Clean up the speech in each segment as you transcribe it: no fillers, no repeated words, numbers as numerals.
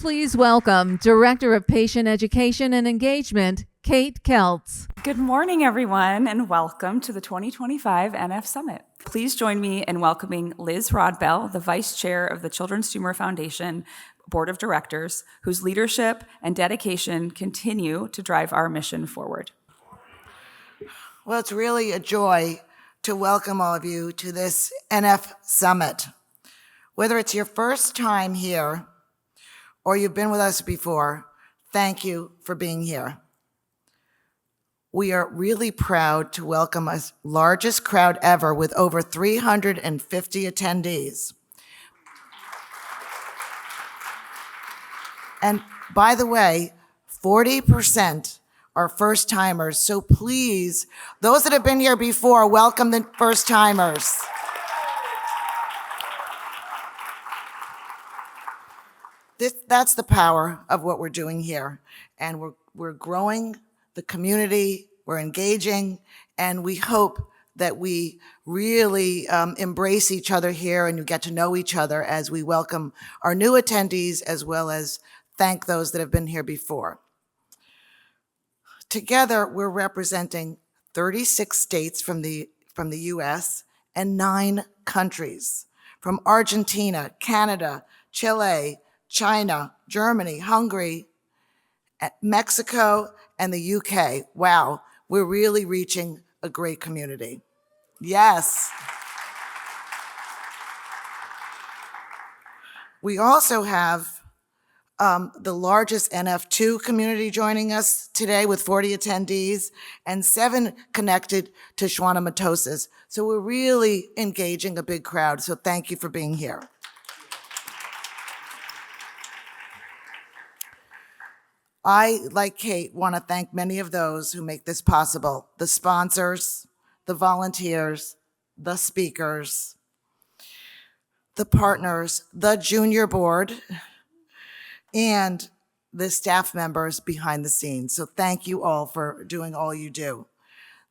Please welcome Director of Patient Education and Engagement, Kate Keltz. Good morning, everyone, and welcome to the 2025 NF Summit. Please join me in welcoming Liz Rodbell, the Vice Chair of the Children's Tumor Foundation Board of Directors, whose leadership and dedication continue to drive our mission forward. Well, it's really a joy to welcome all of you to this NF Summit. Whether it's your first time here or you've been with us before, thank you for being here. We are really proud to welcome our largest crowd ever with over 350 attendees. And by the way, 40% are first timers, so please, those that have been here before, welcome the first timers. That's the power of what we're doing here. And we're growing the community, we're engaging, and we hope that we really embrace each other here and you get to know each other as we welcome our new attendees as well as thank those that have been here before. Together, we're representing 36 states from the US and 9 countries, from Argentina, Canada, Chile, China, Germany, Hungary, Mexico, and the UK. Wow, we're really reaching a great community. Yes. We also have the largest NF2 community joining us today with 40 attendees and 7 connected to schwannomatosis. So we're really engaging a big crowd, so thank you for being here. I, like Kate, want to thank many of those who make this possible, the sponsors, the volunteers, the speakers, the partners, the junior board, and the staff members behind the scenes. So thank you all for doing all you do.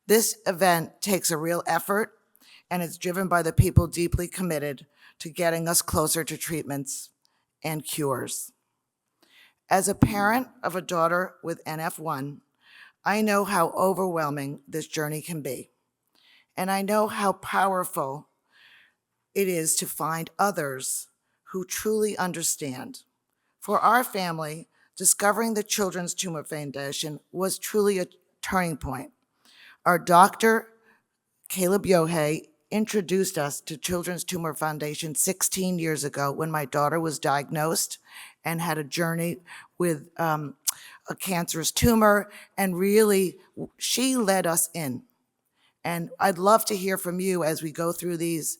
This event takes a real effort, and it's driven by the people deeply committed to getting us closer to treatments and cures. As a parent of a daughter with NF1, I know how overwhelming this journey can be. And I know how powerful it is to find others who truly understand. For our family, discovering the Children's Tumor Foundation was truly a turning point. Our doctor, Caleb Yohei, introduced us to Children's Tumor Foundation 16 years ago when my daughter was diagnosed and had a journey with a cancerous tumor, and really, she led us in. And I'd love to hear from you as we go through these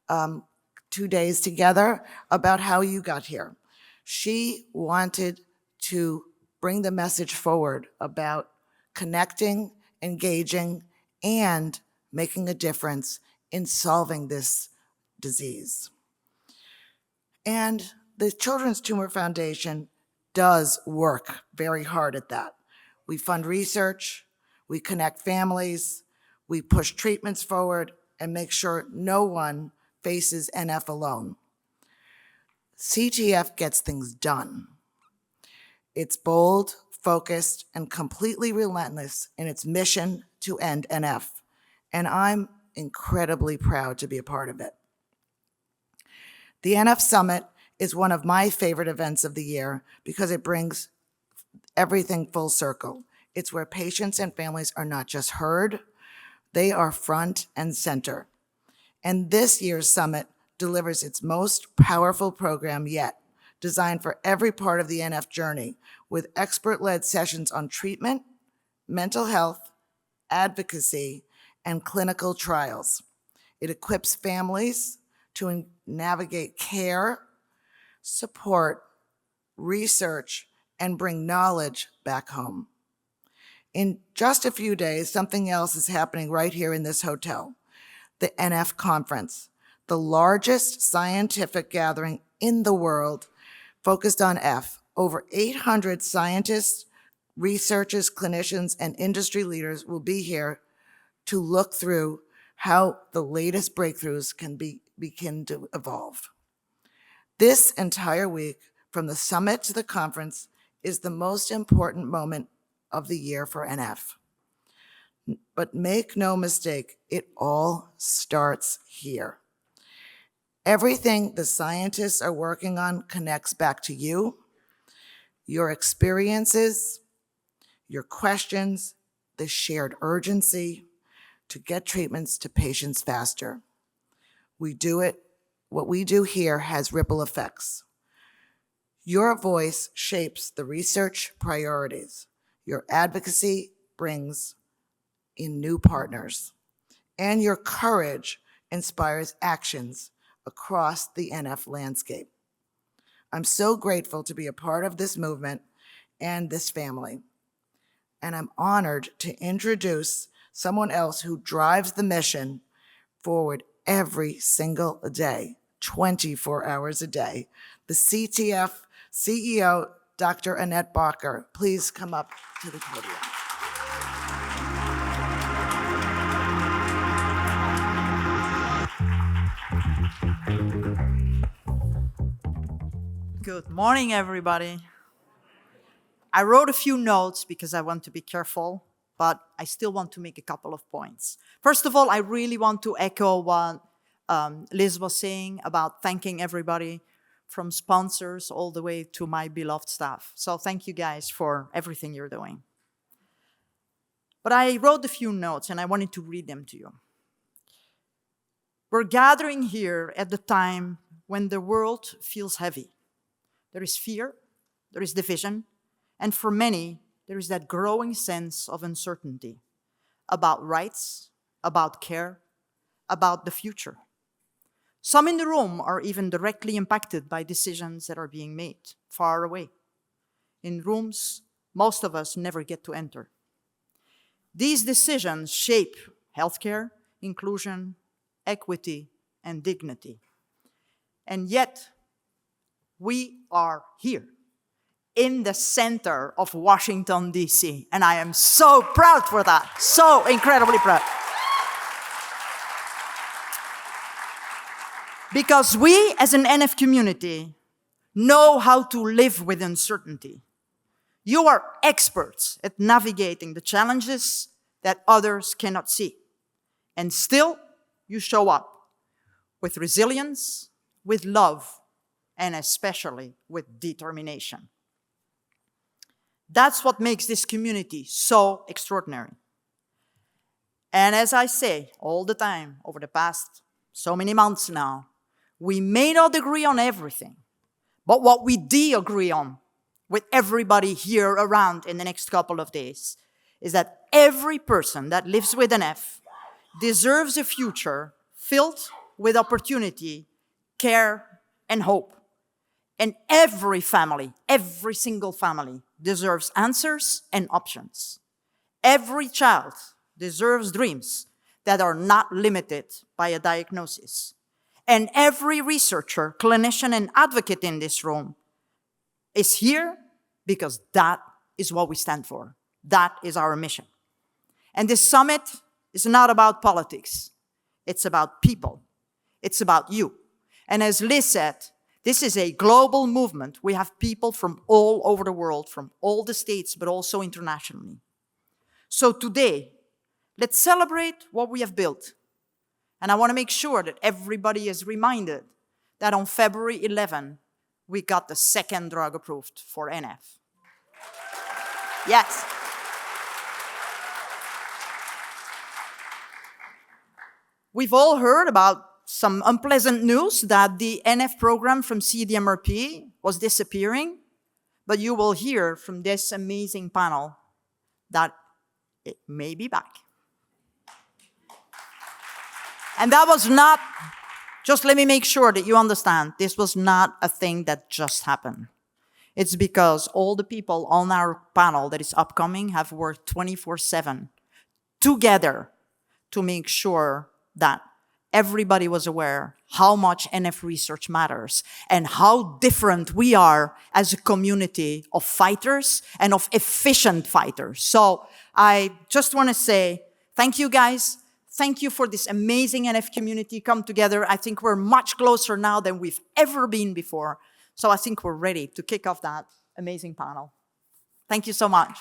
2 days together about how you got here. She wanted to bring the message forward about connecting, engaging, and making a difference in solving this disease. And the Children's Tumor Foundation does work very hard at that. We fund research, we connect families, we push treatments forward, and make sure no one faces NF alone. CTF gets things done. It's bold, focused, and completely relentless in its mission to end NF, and I'm incredibly proud to be a part of it. The NF Summit is one of my favorite events of the year because it brings everything full circle. It's where patients and families are not just heard, they are front and center. And this year's summit delivers its most powerful program yet, designed for every part of the NF journey, with expert-led sessions on treatment, mental health, advocacy, and clinical trials. It equips families to navigate care, support, research, and bring knowledge back home. In just a few days, something else is happening right here in this hotel, the NF Conference, the largest scientific gathering in the world focused on F. Over 800 scientists, researchers, clinicians, and industry leaders will be here to look through how the latest breakthroughs can begin to evolve. This entire week from the summit to the conference is the most important moment of the year for NF. But make no mistake, it all starts here. Everything the scientists are working on connects back to you, your experiences, your questions, the shared urgency to get treatments to patients faster. What we do here has ripple effects. Your voice shapes the research priorities. Your advocacy brings in new partners. And your courage inspires actions across the NF landscape. I'm so grateful to be a part of this movement and this family. And I'm honored to introduce someone else who drives the mission forward every single day, 24 hours a day, the CTF CEO, Dr. Annette Bakker. Please come up to the podium. Good morning, everybody. I wrote a few notes because I want to be careful, but I still want to make a couple of points. First of all, I really want to echo what Liz was saying about thanking everybody from sponsors all the way to my beloved staff. So thank you guys for everything you're doing. But I wrote a few notes and I wanted to read them to you. We're gathering here at the time when the world feels heavy. There is fear, there is division, and for many, there is that growing sense of uncertainty about rights, about care, about the future. Some in the room are even directly impacted by decisions that are being made far away, in rooms most of us never get to enter. These decisions shape healthcare, inclusion, equity, and dignity. And yet, we are here in the center of Washington, D.C. And I am so proud for that, so incredibly proud. Because we as an NF community know how to live with uncertainty. You are experts at navigating the challenges that others cannot see. And still, you show up with resilience, with love, and especially with determination. That's what makes this community so extraordinary. And as I say all the time, over the past so many months now, we may not agree on everything, but what we do agree on with everybody here around in the next couple of days is that every person that lives with an F deserves a future filled with opportunity, care, and hope. And every family, every single family deserves answers and options. Every child deserves dreams that are not limited by a diagnosis. And every researcher, clinician, and advocate in this room is here because that is what we stand for. That is our mission. And this summit is not about politics. It's about people. It's about you. And as Liz said, this is a global movement. We have people from all over the world, from all the states, but also internationally. So today, let's celebrate what we have built. And I want to make sure that everybody is reminded that on February 11, we got the second drug approved for NF. Yes. We've all heard about some unpleasant news that the NF program from CDMRP was disappearing, but you will hear from this amazing panel that it may be back. And that was not, just let me make sure that you understand, this was not a thing that just happened. It's because all the people on our panel that is upcoming have worked 24/7 together to make sure that everybody was aware how much NF research matters and how different we are as a community of fighters and of efficient fighters. So I just want to say thank you, guys. Thank you for this amazing NF community come together. I think we're much closer now than we've ever been before. So I think we're ready to kick off that amazing panel. Thank you so much.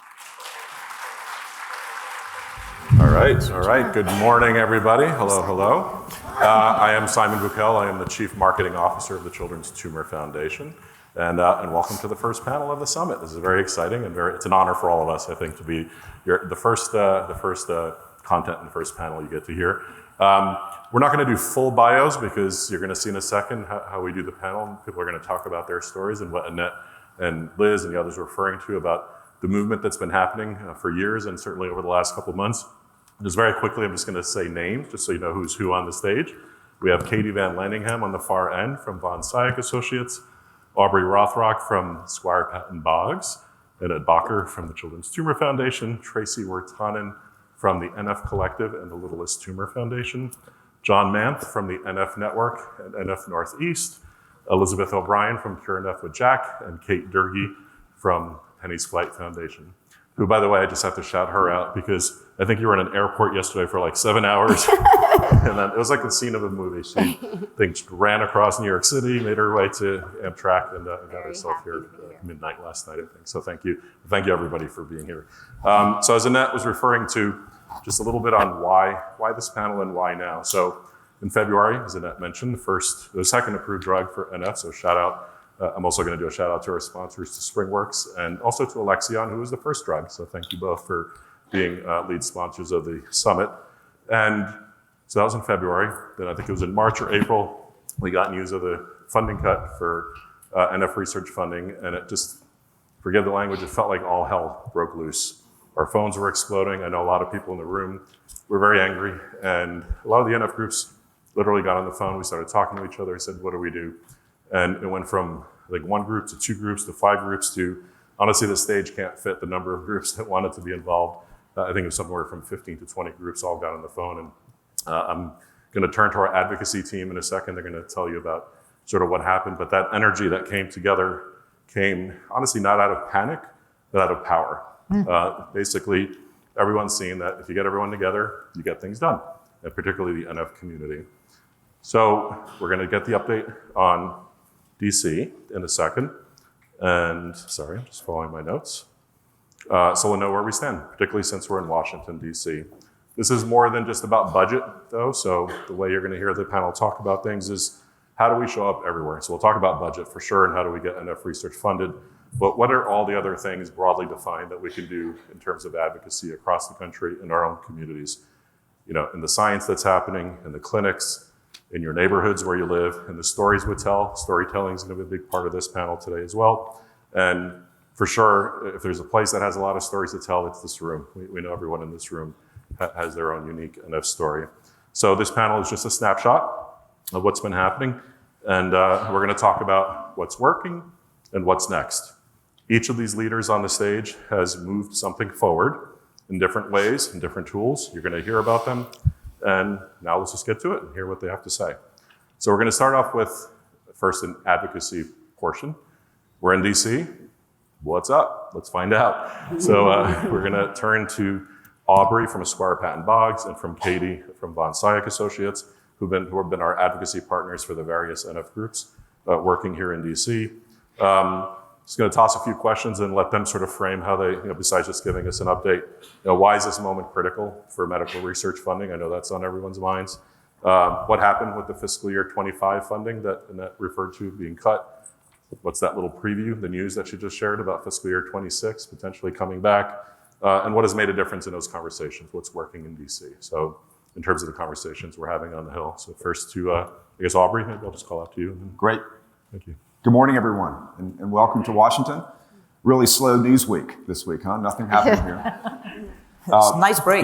All right. Good morning, everybody. Hello. I am Simon Vukelj. I am the Chief Marketing Officer of the Children's Tumor Foundation. And welcome to the first panel of the summit. This is very exciting and it's an honor for all of us, I think, to be the first content and the first panel you get to hear. We're not going to do full bios because you're going to see in a second how we do the panel. People are going to talk about their stories and what Annette and Liz and the others are referring to about the movement that's been happening for years and certainly over the last couple of months. Just very quickly, I'm just going to say names just so you know who's who on the stage. We have Katie Vanlandingham on the far end from Scoyoc Associates, Aubrey Rothrock from Squire, Patton, Boggs, Annette Bakker from the Children's Tumor Foundation, Tracy Wertanen from the NF Collective and the Littlest Tumor Foundation, John Manth from the NF Network and NF Northeast, Elizabeth O'Brien from Cure NF with Jack, and Kate Doerge from Penny's Flight Foundation, who, by the way, I just have to shout her out because I think you were in an airport yesterday for like 7 hours. And then it was like the scene of a movie. She ran across New York City, made her way to Amtrak, and got herself here at midnight last night, I think. So thank you. Thank you, everybody, for being here. So as Annette was referring to, just a little bit on why this panel and why now. So in February, as Annette mentioned, the second approved drug for NF, so shout out. I'm also going to do a shout out to our sponsors, to SpringWorks, and also to Alexion, who was the first drug. So thank you both for being lead sponsors of the summit. And so that was in February. Then I think it was in March or April, we got news of the funding cut for NF research funding, and it just, forgive the language, it felt like all hell broke loose. Our phones were exploding. I know a lot of people in the room were very angry, and a lot of the NF groups literally got on the phone. We started talking to each other. I said, what do we do? And it went from like 1 group to 2 groups to 5 groups to, honestly, the stage can't fit the number of groups that wanted to be involved. I think it was somewhere from 15 to 20 groups all got on the phone. And I'm going to turn to our advocacy team in a second. They're going to tell you about sort of what happened. But that energy that came together came, honestly, not out of panic, but out of power. Basically, everyone's seen that if you get everyone together, you get things done, and particularly the NF community. So we're going to get the update on DC in a second. And sorry, I'm just following my notes. So we'll know where we stand, particularly since we're in Washington, DC. This is more than just about budget, though. So the way you're going to hear the panel talk about things is how do we show up everywhere? So we'll talk about budget for sure and how do we get NF research funded. But what are all the other things broadly defined that we can do in terms of advocacy across the country in our own communities? You know, in the science that's happening, in the clinics, in your neighborhoods where you live, and the stories we tell. Storytelling is going to be a big part of this panel today as well. And for sure, if there's a place that has a lot of stories to tell, it's this room. We know everyone in this room has their own unique NF story. So this panel is just a snapshot of what's been happening. And we're going to talk about what's working and what's next. Each of these leaders on the stage has moved something forward in different ways and different tools. You're going to hear about them. And now let's just get to it and hear what they have to say. So we're going to start off with first an advocacy portion. We're in DC. What's up? Let's find out. So we're going to turn to Aubrey from Squire, Patton, Boggs, and from Katie from Scoyoc Associates, who have been our advocacy partners for the various NF groups working here in DC. Just going to toss a few questions and let them sort of frame how they, besides just giving us an update, why is this moment critical for medical research funding? I know that's on everyone's minds. What happened with the fiscal year 25 funding that Annette referred to being cut? What's that little preview, the news that she just shared about fiscal year 26 potentially coming back? And what has made a difference in those conversations? What's working in DC? So in terms of the conversations we're having on the Hill. So first to, I guess, Aubrey, maybe I'll just call out to you. Great. Thank you. Good morning, everyone, and welcome to Washington. Really slow news week this week, huh? Nothing happened here. It's a nice break.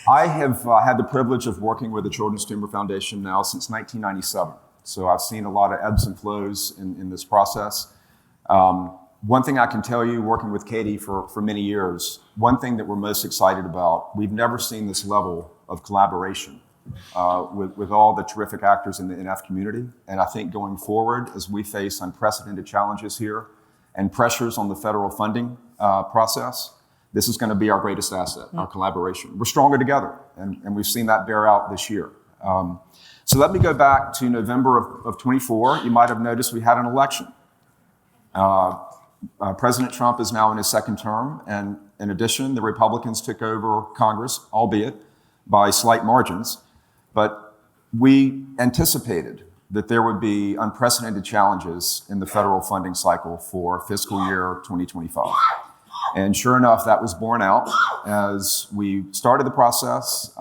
I have had the privilege of working with the Children's Tumor Foundation now since 1997. So I've seen a lot of ebbs and flows in this process. One thing I can tell you, working with Katie for many years, one thing that we're most excited about, we've never seen this level of collaboration with all the terrific actors in the NF community. And I think going forward, as we face unprecedented challenges here and pressures on the federal funding process, this is going to be our greatest asset, our collaboration. We're stronger together, and we've seen that bear out this year. So let me go back to November of 24. You might have noticed we had an election. President Trump is now in his second term, and in addition, the Republicans took over Congress, albeit by slight margins, but we anticipated that there would be unprecedented challenges in the federal funding cycle for fiscal year 2025. And sure enough, that was borne out as we started the process.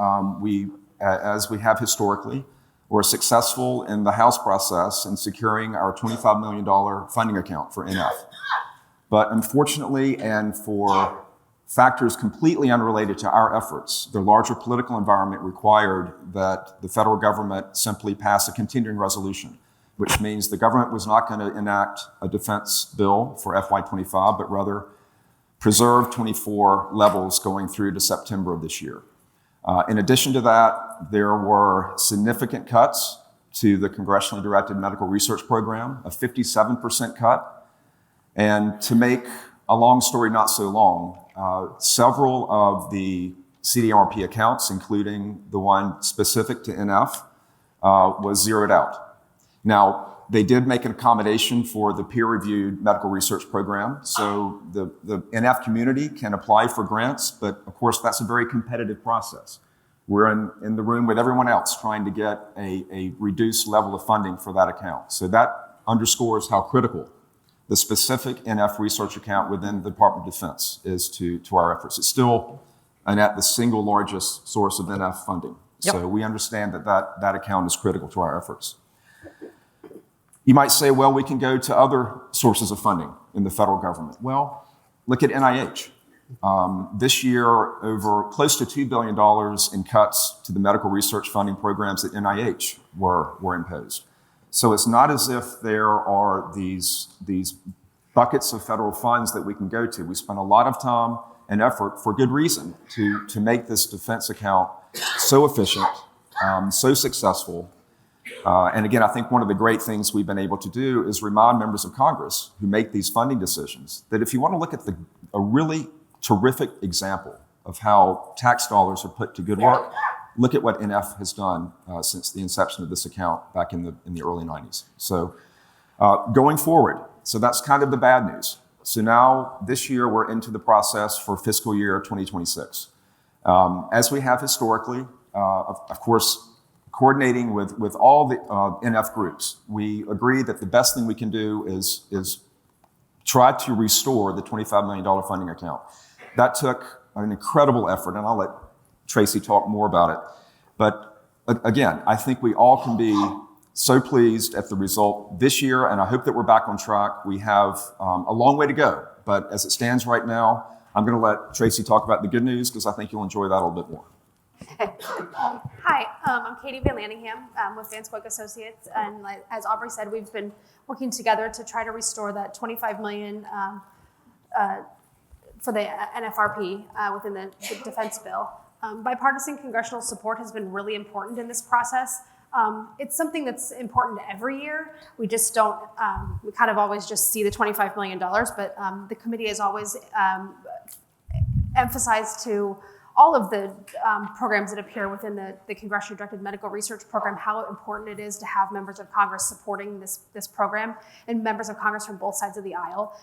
As we have historically, were successful in the House process in securing our $25 million funding account for NF. But unfortunately, and for factors completely unrelated to our efforts, the larger political environment required that the federal government simply pass a continuing resolution, which means the government was not going to enact a defense bill for FY25, but rather preserve 24 levels going through to September of this year. In addition to that, there were significant cuts to the congressionally directed medical research program, a 57% cut. And to make a long story not so long, several of the CDMRP accounts, including the one specific to NF, was zeroed out. Now, they did make an accommodation for the peer-reviewed medical research program, so the NF community can apply for grants, but of course that's a very competitive process. We're in the room with everyone else trying to get a reduced level of funding for that account. So that underscores how critical the specific NF research account within the Department of Defense is to our efforts. It's still, Annette, the single largest source of NF funding. Yep. So we understand that account is critical to our efforts. You might say, well, we can go to other sources of funding in the federal government. Well, look at NIH. This year, over close to $2 billion in cuts to the medical research funding programs at NIH were imposed. So it's not as if there are these buckets of federal funds that we can go to. We spent a lot of time and effort, for good reason, to make this defense account so efficient, so successful. And again, I think one of the great things we've been able to do is remind members of Congress who make these funding decisions that if you want to look at a really terrific example of how tax dollars are put to good work, look at what NF has done since the inception of this account back in the early 90s. So going forward, so that's kind of the bad news. So now this year we're into the process for fiscal year 2026. As we have historically, of course, coordinating with all the NF groups, we agree that the best thing we can do is try to restore the $25 million funding account. That took an incredible effort, and I'll let Tracy talk more about it. But again, I think we all can be so pleased at the result this year, and I hope that we're back on track. We have a long way to go, but as it stands right now, I'm going to let Tracy talk about the good news because I think you'll enjoy that a little bit more. Hi, I'm Katie Vanlandingham with Scoyoc Associates, and as Aubrey said, we've been working together to try to restore that $25 million for the NFRP within the defense bill. Bipartisan congressional support has been really important in this process. It's something that's important every year. We just don't, we kind of always just see the $25 million, but the committee has always emphasized to all of the programs that appear within the congressionally directed medical research program, how important it is to have members of Congress supporting this program and members of Congress from both sides of the aisle,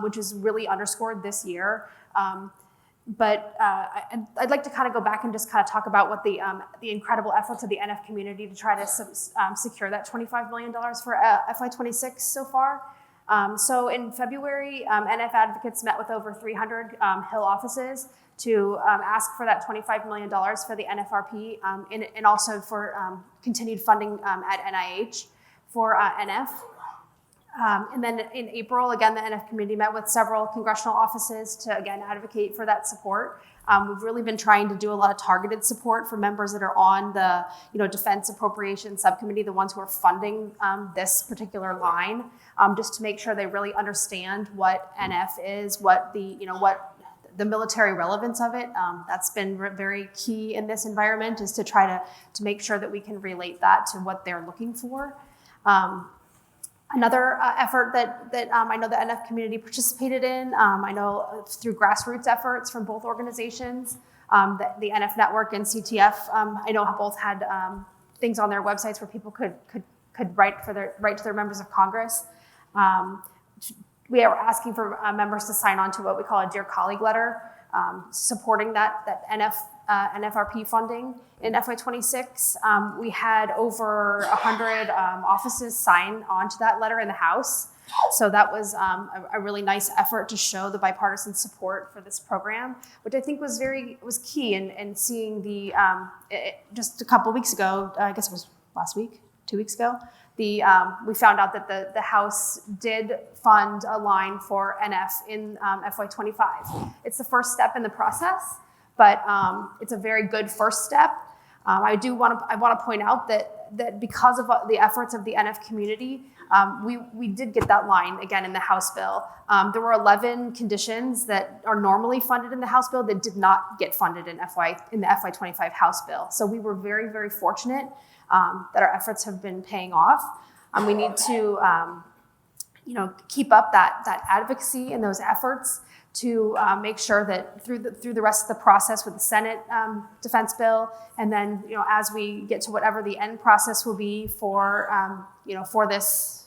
which is really underscored this year. But I'd like to kind of go back and just kind of talk about what the incredible efforts of the NF community to try to secure that $25 million for FY26 so far. So in February, NF advocates met with over 300 Hill offices to ask for that $25 million for the NFRP and also for continued funding at NIH for NF. And then in April, again, the NF committee met with several congressional offices to, again, advocate for that support. We've really been trying to do a lot of targeted support for members that are on the Defense Appropriations Subcommittee, the ones who are funding this particular line, just to make sure they really understand what NF is, what the military relevance of it. That's been very key in this environment, is to try to make sure that we can relate that to what they're looking for. Another effort that I know the NF community participated in, I know through grassroots efforts from both organizations, the NF Network and CTF, I know both had things on their websites where people could write to their members of Congress. We are asking for members to sign on to what we call a Dear Colleague letter, supporting that NFRP funding. In FY26, we had over 100 offices sign on to that letter in the House. So that was a really nice effort to show the bipartisan support for this program, which I think was key in seeing just a couple of weeks ago, I guess it was last week, 2 weeks ago, we found out that the House did fund a line for NF in FY25. It's the first step in the process, but it's a very good first step. I want to point out that because of the efforts of the NF community, we did get that line again in the House bill. There were 11 conditions that are normally funded in the House bill that did not get funded in the FY25 House bill. So we were very, very fortunate that our efforts have been paying off. We need to, keep up that advocacy and those efforts to make sure that through the rest of the process with the Senate defense bill, and then as we get to whatever the end process will be for this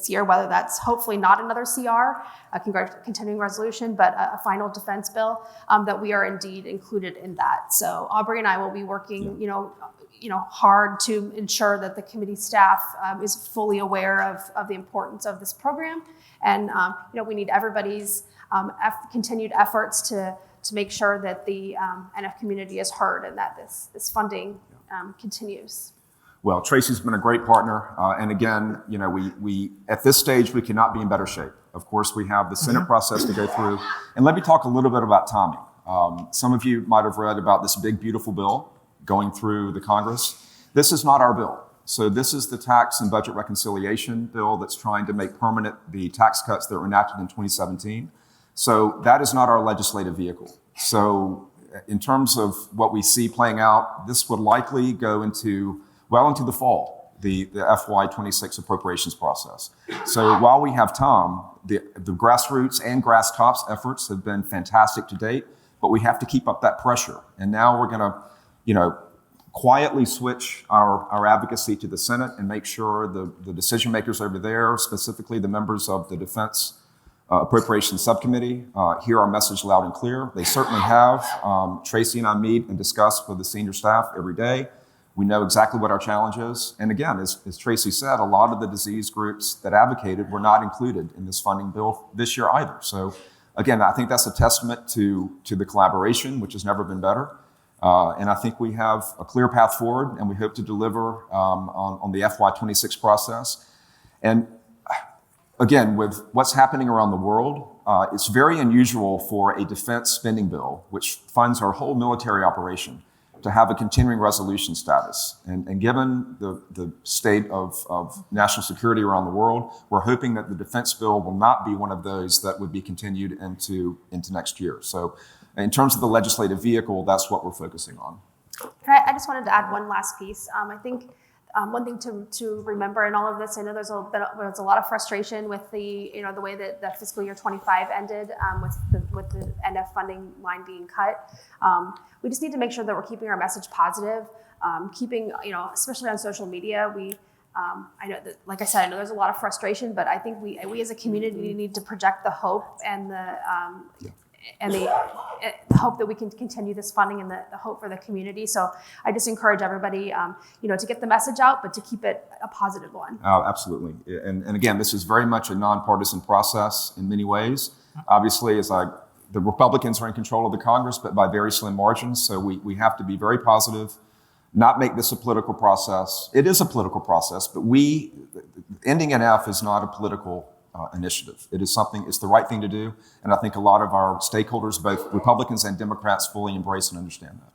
year, whether that's hopefully not another CR, a continuing resolution, but a final defense bill, that we are indeed included in that. So Aubrey and I will be working, hard to ensure that the committee staff is fully aware of the importance of this program, and we need everybody's continued efforts to make sure that the NF community is heard and that this funding continues. Well, Tracy's been a great partner, and again, we at this stage we cannot be in better shape. Of course, we have the Senate process to go through, and let me talk a little bit about timing. Some of you might have read about this big, beautiful bill going through the Congress. This is not our bill. So this is the tax and budget reconciliation bill that's trying to make permanent the tax cuts that were enacted in 2017. So that is not our legislative vehicle. So in terms of what we see playing out, this would likely go into the fall, the FY26 appropriations process. So while we have time, the grassroots and grass tops efforts have been fantastic to date, but we have to keep up that pressure. And now we're going to, quietly switch our advocacy to the Senate and make sure the decision makers over there, specifically the members of the Defense Appropriations Subcommittee, hear our message loud and clear. They certainly have. Tracy and I meet and discuss with the senior staff every day. We know exactly what our challenge is. And again, as Tracy said, a lot of the disease groups that advocated were not included in this funding bill this year either. So again, I think that's a testament to the collaboration, which has never been better. And I think we have a clear path forward, and we hope to deliver on the FY26 process. And again, with what's happening around the world, it's very unusual for a defense spending bill, which funds our whole military operation, to have a continuing resolution status. And given the state of national security around the world, we're hoping that the defense bill will not be one of those that would be continued into next year. So in terms of the legislative vehicle, that's what we're focusing on. I just wanted to add one last piece. I think one thing to remember in all of this, I know there's a lot of frustration with the way that the fiscal year 25 ended with the NF funding line being cut. We just need to make sure that we're keeping our message positive, especially on social media. I know that, like I said, I know there's a lot of frustration, but I think we as a community need to project the hope and the hope that we can continue this funding and the hope for the community. So I just encourage everybody, to get the message out, but to keep it a positive one. Oh, absolutely. And again, this is very much a nonpartisan process in many ways. Obviously, the Republicans are in control of the Congress, but by very slim margins. So we have to be very positive, not make this a political process. It is a political process, but ending NF is not a political initiative. It's the right thing to do. And I think a lot of our stakeholders, both Republicans and Democrats, fully embrace and understand that.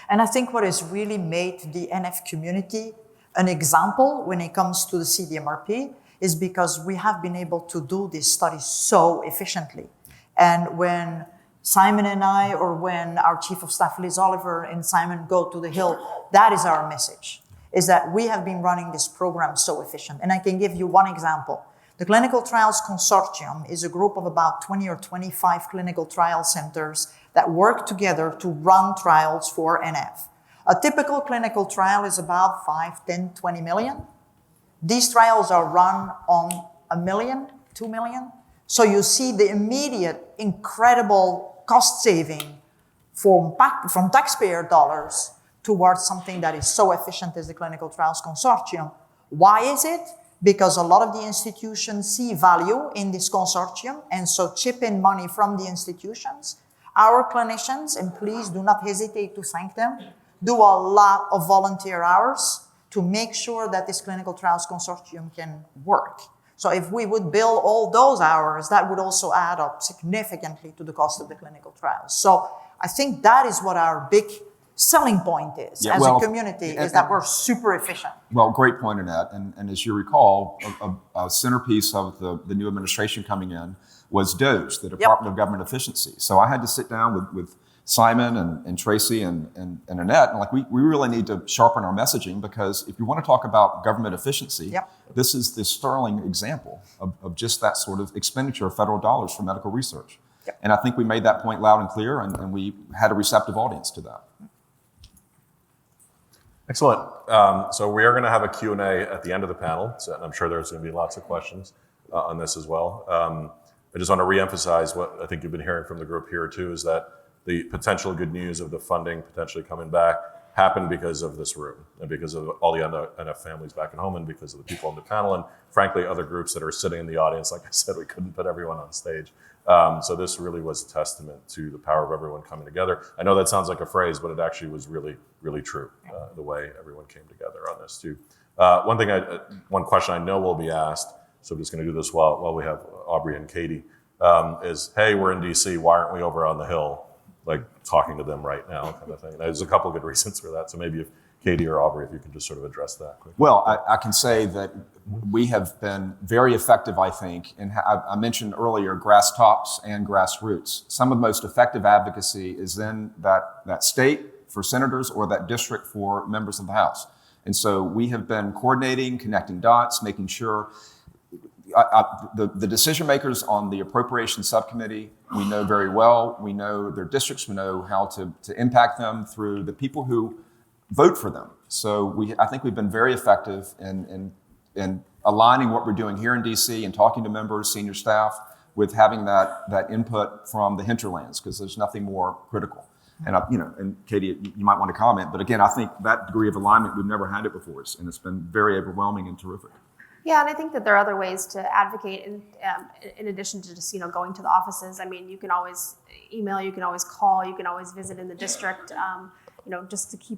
And I think what has really made the NF community an example when it comes to the CDMRP is because we have been able to do this study so efficiently. And when Simon and I, or when our Chief of Staff Liz Oliver and Simon go to the Hill, that is our message, is that we have been running this program so efficient. And I can give you one example. The Clinical Trials Consortium is a group of about 20 or 25 clinical trial centers that work together to run trials for NF. A typical clinical trial is about 5, 10, 20 million. These trials are run on 1 million, 2 million. So you see the immediate, incredible cost saving from taxpayer dollars towards something that is so efficient as the Clinical Trials Consortium. Why is it? Because a lot of the institutions see value in this consortium and so chip in money from the institutions. Our clinicians, and please do not hesitate to thank them, do a lot of volunteer hours to make sure that this Clinical Trials Consortium can work. So if we would bill all those hours, that would also add up significantly to the cost of the clinical trials. So I think that is what our big selling point is as a community, is that we're super efficient. Well, great point, Annette. And as you recall, a centerpiece of the new administration coming in was Doerge, the Department of Government Efficiency. So I had to sit down with Simon and Tracy and Annette, and we really need to sharpen our messaging, because if you want to talk about government efficiency, this is the sterling example of just that sort of expenditure of federal dollars for medical research. And I think we made that point loud and clear, and we had a receptive audience to that. Excellent. So we are going to have a Q&A at the end of the panel, so I'm sure there's going to be lots of questions on this as well. I just want to reemphasize what I think you've been hearing from the group here too, is that the potential good news of the funding potentially coming back happened because of this room and because of all the NF families back at home and because of the people on the panel and frankly other groups that are sitting in the audience. Like I said, we couldn't put everyone on stage. So this really was a testament to the power of everyone coming together. I know that sounds like a phrase, but it actually was really, really true, the way everyone came together on this too. One question I know will be asked, so I'm just going to do this while we have Aubrey and Katie, is, hey, we're in DC, why aren't we over on the Hill, like talking to them right now, kind of thing? There's a couple of good reasons for that. So maybe if Katie or Aubrey, if you could just sort of address that quickly. Well, I can say that we have been very effective, I think, and I mentioned earlier grass tops and grassroots. Some of the most effective advocacy is in that state for senators or that district for members of the House. And so we have been coordinating, connecting dots, making sure the decision makers on the appropriations subcommittee, we know very well. We know their districts. We know how to impact them through the people who vote for them. So I think we've been very effective in aligning what we're doing here in DC and talking to members, senior staff, with having that input from the hinterlands, because there's nothing more critical. And and Katie, you might want to comment, but again, I think that degree of alignment, we've never had it before, and it's been very overwhelming and terrific. Yeah, and I think that there are other ways to advocate in addition to just going to the offices. I mean, you can always email, you can always call, you can always visit in the district. Just to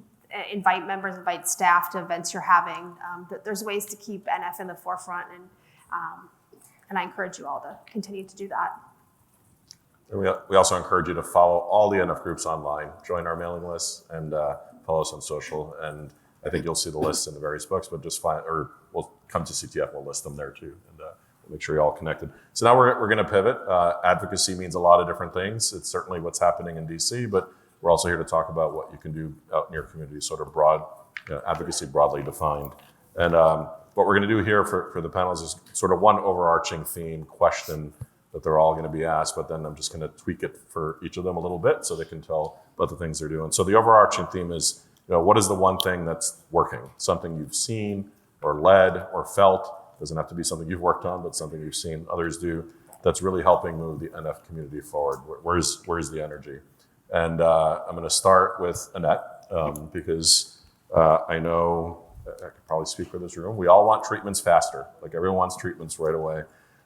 invite members, invite staff to events you're having. There's ways to keep NF in the forefront, and I encourage you all to continue to do that. We also encourage you to follow all the NF groups online, join our mailing lists, and follow us on social. And I think you'll see the lists in the various books, but just we'll come to CTF, we'll list them there too, and we'll make sure you're all connected. So now we're going to pivot. Advocacy means a lot of different things. It's certainly what's happening in DC, but we're also here to talk about what you can do out in your community, sort of broad, advocacy broadly defined. And what we're going to do here for the panels is sort of one overarching theme question that they're all going to be asked, but then I'm just going to tweak it for each of them a little bit so they can tell about the things they're doing. So the overarching theme is, what is the one thing that's working? Something you've seen or led or felt, doesn't have to be something you've worked on, but something you've seen others do that's really helping move the NF community forward. Where's the energy? And I'm going to start with Annette, because I know, I could probably speak for this room, we all want treatments faster. Like everyone wants treatments right away.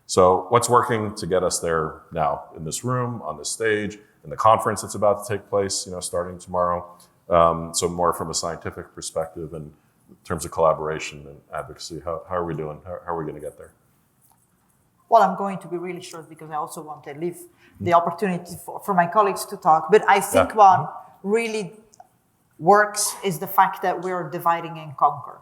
So what's working to get us there now in this room, on this stage, in the conference that's about to take place, starting tomorrow? So more from a scientific perspective and in terms of collaboration and advocacy, how are we doing? How are we going to get there? Well, I'm going to be really short because I also want to leave the opportunity for my colleagues to talk. But I think what really works is the fact that we're dividing and conquer.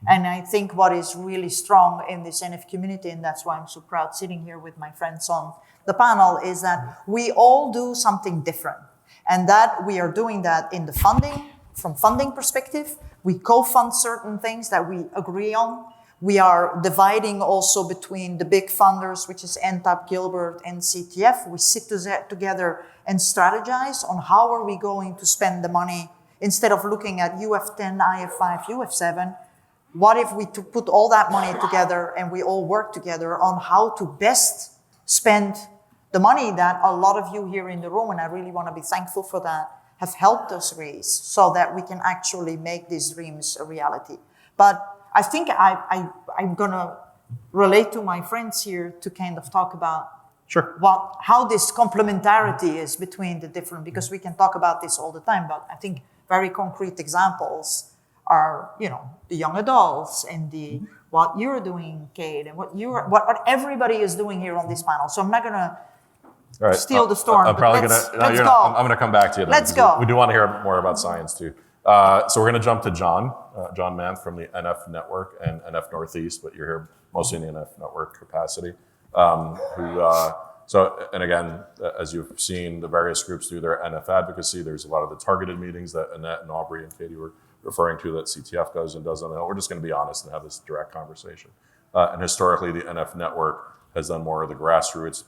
And I think what is really strong in this NF community, and that's why I'm so proud sitting here with my friends on the panel, is that we all do something different. And that we are doing that in the from funding perspective. We co-fund certain things that we agree on. We are dividing also between the big funders, which is NTAP, Gilbert, and CTF. We sit together and strategize on how are we going to spend the money instead of looking at UF10, IF5, UF7, what if we put all that money together and we all work together on how to best spend the money that a lot of you here in the room, and I really want to be thankful for that, have helped us raise so that we can actually make these dreams a reality. But I think I'm going to relate to my friends here to kind of talk about how this complementarity is between the different, because we can talk about this all the time, but I think very concrete examples are, the young adults and what you're doing, Kate, and what everybody is doing here on this panel. So I'm not going to steal the storm. I'm probably going to. I'm going to come back to you. Let's go. We do want to hear more about science too. So we're going to jump to John Manth from the NF Network and NF Northeast, but you're here mostly in the NF Network capacity. And again, as you've seen, the various groups do their NF advocacy. There's a lot of the targeted meetings that Annette and Aubrey and Katie were referring to that CTF goes and does on the Hill. We're just going to be honest and have this direct conversation. And historically, the NF Network has done more of the grassroots,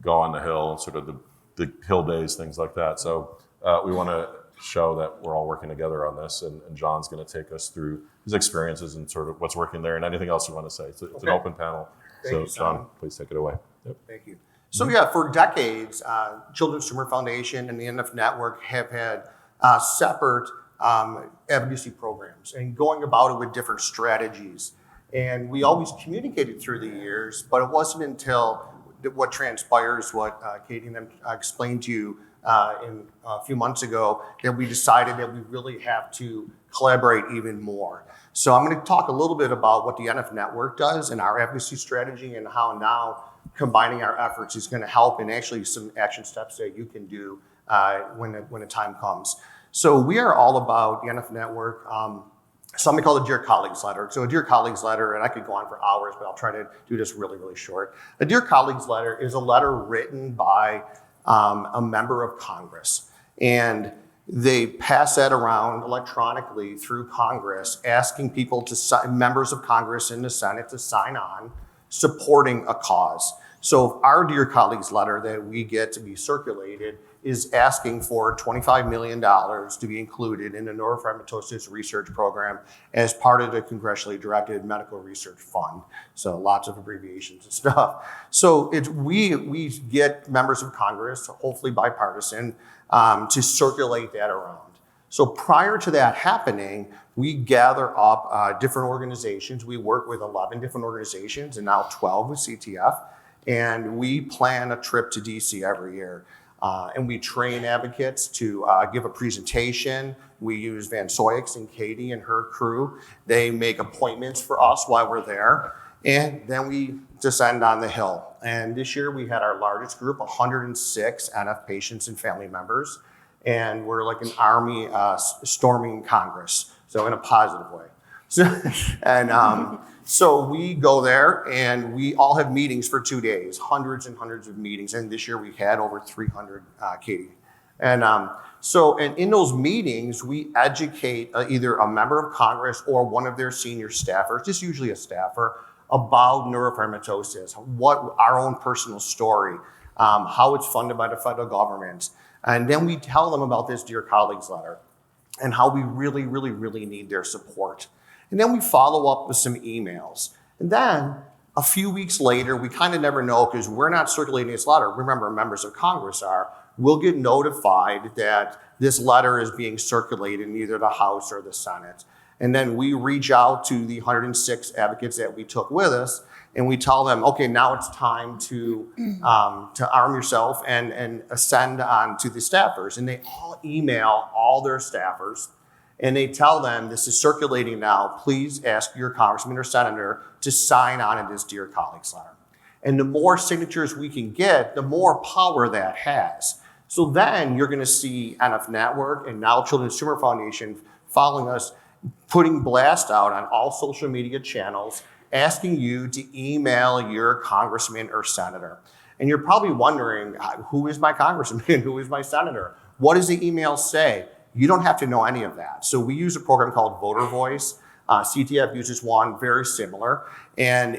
go on the Hill, sort of the Hill days, things like that. So we want to show that we're all working together on this, and John's going to take us through his experiences and sort of what's working there and anything else you want to say. It's an open panel. Thank you, John, please take it away. Yep. Thank you. So yeah, for decades, Children's Tumor Foundation and the NF Network have had separate advocacy programs and going about it with different strategies. And we always communicated through the years, but it wasn't until what transpires, what Katie and them explained to you in a few months ago, that we decided that we really have to collaborate even more. So I'm going to talk a little bit about what the NF Network does and our advocacy strategy and how now combining our efforts is going to help and actually some action steps that you can do when the time comes. So we are all about the NF Network. Something called a Dear Colleagues letter. So a Dear Colleagues letter, and I could go on for hours, but I'll try to do this really, really short. A Dear Colleagues letter is a letter written by a member of Congress. And they pass that around electronically through Congress, asking people members of Congress in the Senate to sign on, supporting a cause. So our Dear Colleagues letter that we get to be circulated is asking for $25 million to be included in the neurofibromatosis research program as part of the congressionally directed medical research fund. So lots of abbreviations and stuff. So we get members of Congress, hopefully bipartisan, to circulate that around. So prior to that happening, we gather up different organizations. We work with 11 different organizations and now 12 with CTF. And we plan a trip to DC every year. And we train advocates to give a presentation. We use Van Scoyoc and Katie and her crew. They make appointments for us while we're there. And then we descend on the Hill. And this year we had our largest group, 106 NF patients and family members. And we're like an army storming Congress, so in a positive way. So we go there and we all have meetings for 2 days, hundreds and hundreds of meetings. And this year we had over 300, Katie. And in those meetings, we educate either a member of Congress or one of their senior staffers, just usually a staffer, about neurofibromatosis, what our own personal story, how it's funded by the federal government. And then we tell them about this Dear Colleagues letter and how we really, really, really need their support. And then we follow up with some emails. And then a few weeks later, we kind of never know because we're not circulating this letter. Remember, members of Congress are. We'll get notified that this letter is being circulated in either the House or the Senate. And then we reach out to the 106 advocates that we took with us, and we tell them, okay, now it's time to arm yourself and ascend on to the staffers. And they all email all their staffers, and they tell them, this is circulating now, please ask your congressman or senator to sign on in this Dear Colleagues letter. And the more signatures we can get, the more power that has. So then you're gonna see NF Network and now Children's Tumor Foundation following us, putting blast out on all social media channels, asking you to email your congressman or senator. And you're probably wondering, who is my congressman? Who is my senator? What does the email say? You don't have to know any of that. So we use a program called Voter Voice. CTF uses one very similar. And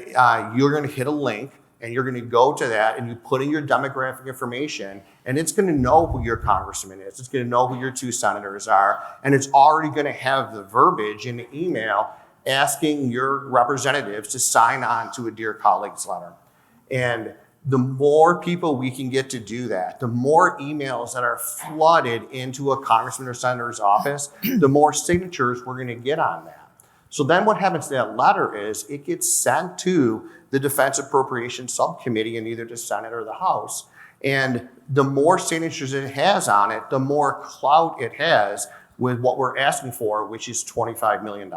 you're going to hit a link And you're going to go to that and you put in your demographic information, and it's going to know who your congressman is. It's going to know who your 2 senators are. And it's already going to have the verbiage in the email asking your representatives to sign on to a Dear Colleagues letter. And the more people we can get to do that, the more emails that are flooded into a congressman or senator's office, the more signatures we're going to get on that. So then what happens to that letter is it gets sent to the Defense Appropriations Subcommittee in either the Senate or the House. And the more signatures it has on it, the more clout it has with what we're asking for, which is $25 million.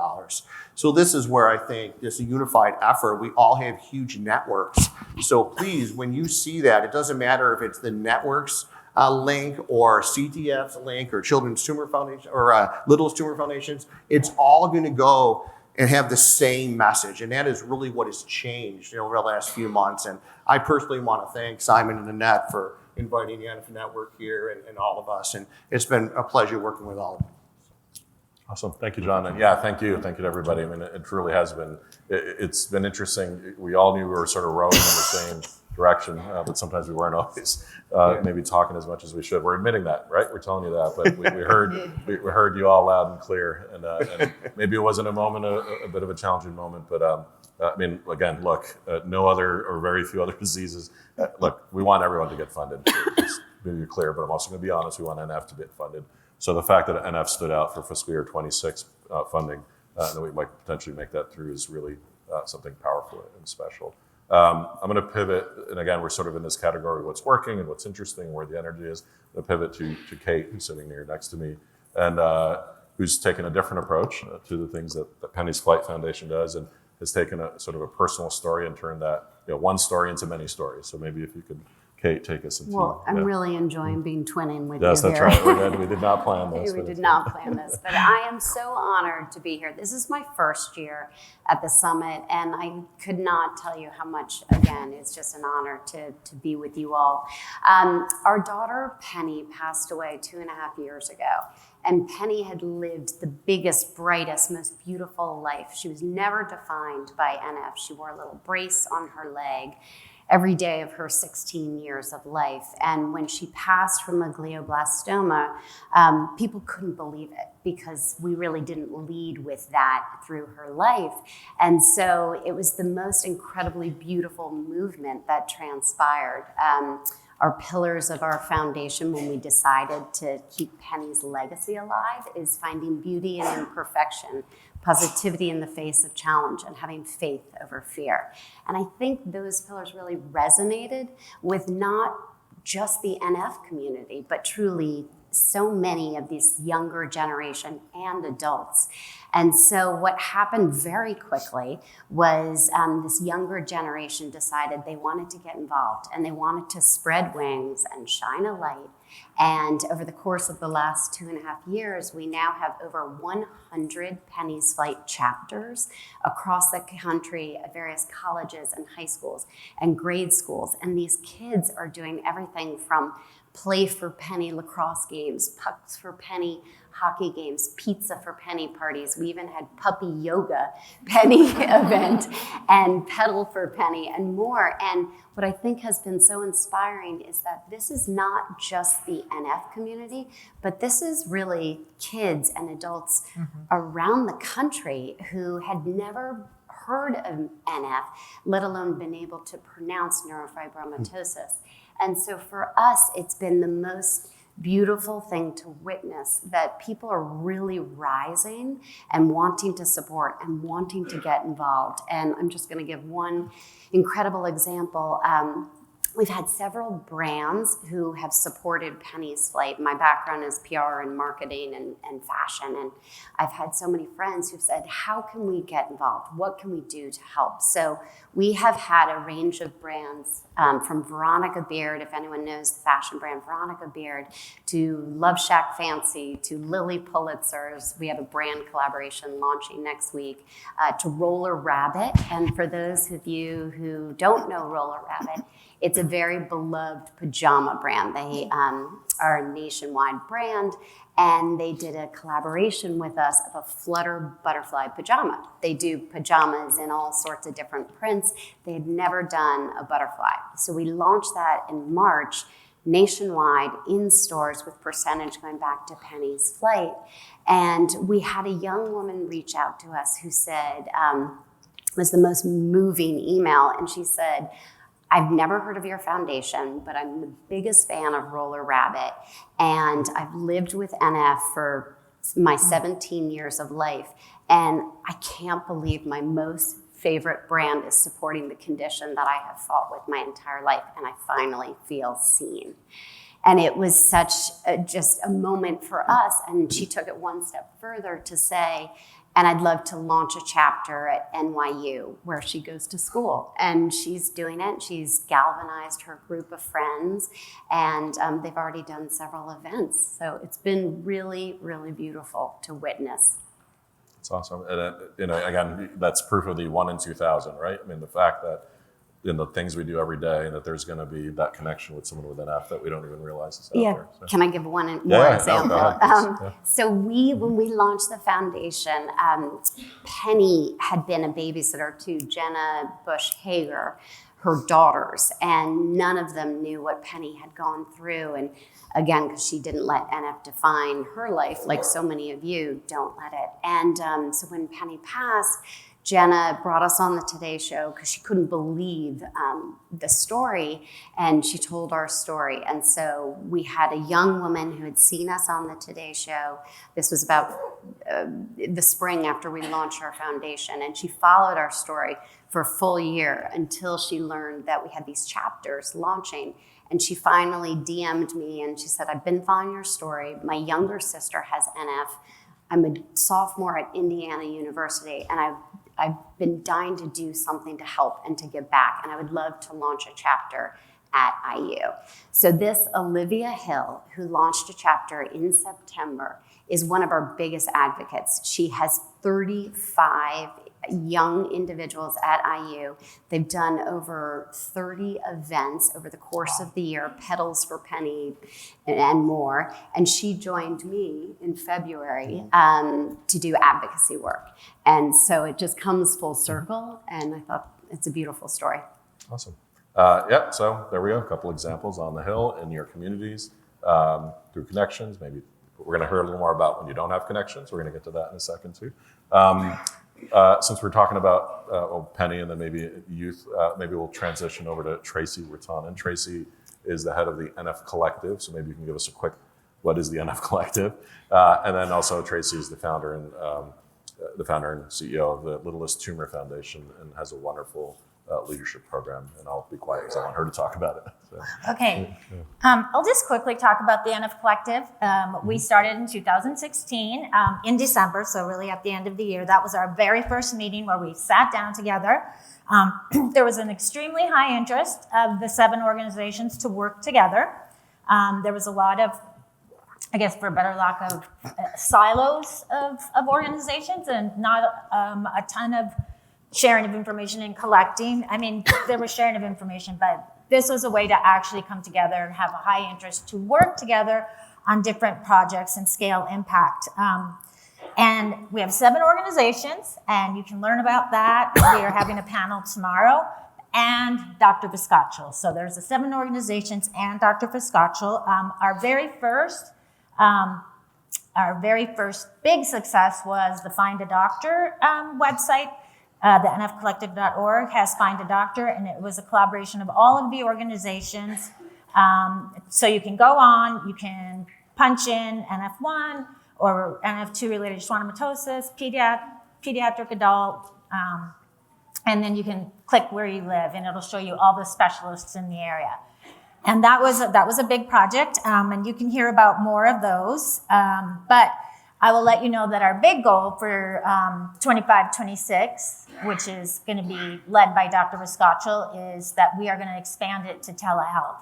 So this is where I think this unified effort, we all have huge networks. So please, when you see that, it doesn't matter if it's the networks link or CTF's link or Children's Tumor Foundation or Littlest Tumor Foundations, it's all going to go and have the same message. And that is really what has changed over the last few months. And I personally want to thank Simon and Annette for inviting the NF Network here and all of us. And it's been a pleasure working with all of you. Awesome. Thank you, John. And yeah, thank you. Thank you to everybody. I mean, it truly has been, it's been interesting. We all knew we were sort of rowing in the same direction, but sometimes we weren't always maybe talking as much as we should. We're admitting that, right? We're telling you that, but we heard you all loud and clear. And maybe it wasn't a moment, a bit of a challenging moment, but I mean, again, look, no other or very few other diseases. Look, we want everyone to get funded. Just to be clear, but I'm also going to be honest. We want NF to get funded. So the fact that NF stood out for fiscal year 26 funding, and that we might potentially make that through is really something powerful and special. I'm going to pivot, and again, we're sort of in this category, what's working and what's interesting, where the energy is. I'm going to pivot to Kate, who's sitting here next to me, and who's taken a different approach to the things that Penny's Flight Foundation does, and has taken a sort of a personal story and turned that one story into many stories. So maybe if you could, Kate, take us into. Well, I'm really enjoying being twinning with you yes, here. That's right. We did not plan this. We did not plan this, but I am so honored to be here. This is my first year at the summit, and I could not tell you how much, again, it's just an honor to be with you all. Our daughter, Penny, passed away 2.5 years ago. And Penny had lived the biggest, brightest, most beautiful life. She was never defined by NF. She wore a little brace on her leg every day of her 16 years of life. And when she passed from a glioblastoma, people couldn't believe it because we really didn't lead with that through her life. And so it was the most incredibly beautiful movement that transpired. Our pillars of our foundation when we decided to keep Penny's legacy alive is finding beauty in imperfection, positivity in the face of challenge, and having faith over fear. And I think those pillars really resonated with not just the NF community, but truly so many of this younger generation and adults. And so what happened very quickly was this younger generation decided they wanted to get involved and they wanted to spread wings and shine a light. And over the course of the last 2.5 years, we now have over 100 Penny's Flight chapters across the country at various colleges and high schools and grade schools. And these kids are doing everything from Play for Penny lacrosse games, Pucks for Penny hockey games, Pizza for Penny parties. We even had Puppy Yoga Penny event and Pedal for Penny and more. And what I think has been so inspiring is that this is not just the NF community, but this is really kids and adults around the country who had never heard of NF, let alone been able to pronounce neurofibromatosis. And so for us, it's been the most beautiful thing to witness that people are really rising and wanting to support and wanting to get involved. And I'm just going to give one incredible example. We've had several brands who have supported Penny's Flight. My background is PR and marketing and fashion. And I've had so many friends who've said, how can we get involved? What can we do to help? So we have had a range of brands from Veronica Beard, if anyone knows the fashion brand Veronica Beard, to Love Shack Fancy, to Lily Pulitzer's. We have a brand collaboration launching next week, to Roller Rabbit. And for those of you who don't know Roller Rabbit, It's a very beloved pajama brand. They are a nationwide brand, and they did a collaboration with us of a flutter butterfly pajama. They do pajamas in all sorts of different prints. They had never done a butterfly. So we launched that in March, nationwide in stores, with percentage going back to Penny's flight. And we had a young woman reach out to us who said, it was the most moving email. And she said, I've never heard of your foundation, but I'm the biggest fan of Roller Rabbit. And I've lived with NF for my 17 years of life. And I can't believe my most favorite brand is supporting the condition that I have fought with my entire life, and I finally feel seen. And it was such just a moment for us, and she took it one step further to say, and I'd love to launch a chapter at NYU where she goes to school. And she's doing it. She's galvanized her group of friends, and they've already done several events. So it's been really, really beautiful to witness. It's awesome. And, again, that's proof of the 1 in 2,000, right? I mean, the fact that in the things we do every day, and that there's going to be that connection with someone with an F that we don't even realize is out there. So. Can I give one more example? No, go ahead, So when we launched the foundation, Penny had been a babysitter to Jenna Bush Hager, her daughters, and none of them knew what Penny had gone through. And again, because she didn't let NF define her life, like so many of you don't let it. And so when Penny passed, Jenna brought us on the Today Show because she couldn't believe the story, and she told our story. And so we had a young woman who had seen us on the Today Show. This was about the spring after we launched our foundation, and she followed our story for a full year until she learned that we had these chapters launching. And she finally DM'd me and she said, I've been following your story. My younger sister has NF. I'm a sophomore at Indiana University, and I've been dying to do something to help and to give back, and I would love to launch a chapter at IU. So this Olivia Hill, who launched a chapter in September, is one of our biggest advocates. She has 35 young individuals at IU. They've done over 30 events over the course of the year, Petals for Penny and more. And she joined me in February to do advocacy work. And so it just comes full circle, and I thought it's a beautiful story. Awesome. So there we go. A couple examples on the Hill in your communities through connections. Maybe we're going to hear a little more about when you don't have connections. We're going to get to that in a second too. Since we're talking about Penny and then maybe youth, maybe we'll transition over to Tracy Wirtanen. Tracy is the head of the NF Collective, so maybe you can give us a quick, what is the NF Collective? And then also Tracy is the founder and CEO of the Littlest Tumor Foundation and has a wonderful leadership program. And I'll be quiet because I want her to talk about it. So. Okay. I'll just quickly talk about the NF Collective. We started in 2016 in December, so really at the end of the year. That was our very first meeting where we sat down together. There was an extremely high interest of the 7 organizations to work together. There was a lot of, I guess for better lack of, silos of organizations and not a ton of sharing of information and collecting. I mean, there was sharing of information, but this was a way to actually come together and have a high interest to work together on different projects and scale impact. And we have 7 organizations, and you can learn about that. We are having a panel tomorrow, and Dr. Viscaccio. So there's the 7 organizations and Dr. Viscaccio. Our very first big success was the Find a Doctor website. The nfcollective.org has Find a Doctor, and it was a collaboration of all of the organizations. So you can go on, you can punch in NF1 or NF2 related schwannomatosis, pediatric adult, and then you can click where you live, and it'll show you all the specialists in the area. And that was a big project, and you can hear about more of those. But I will let you know that our big goal for 25-26, which is going to be led by Dr. Viscaccio, is that we are going to expand it to telehealth.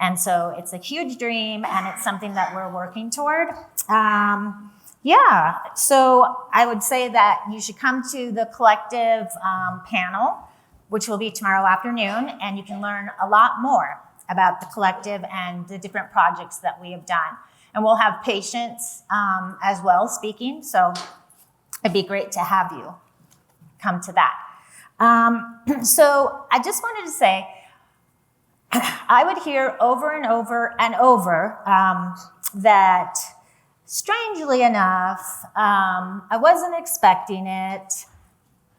And so it's a huge dream, and it's something that we're working toward. So I would say that you should come to the collective panel which will be tomorrow afternoon, and you can learn a lot more about the collective and the different projects that we have done. And we'll have patients as well speaking, so it'd be great to have you come to that. So I just wanted to say, I would hear over and over and over that, strangely enough, I wasn't expecting it,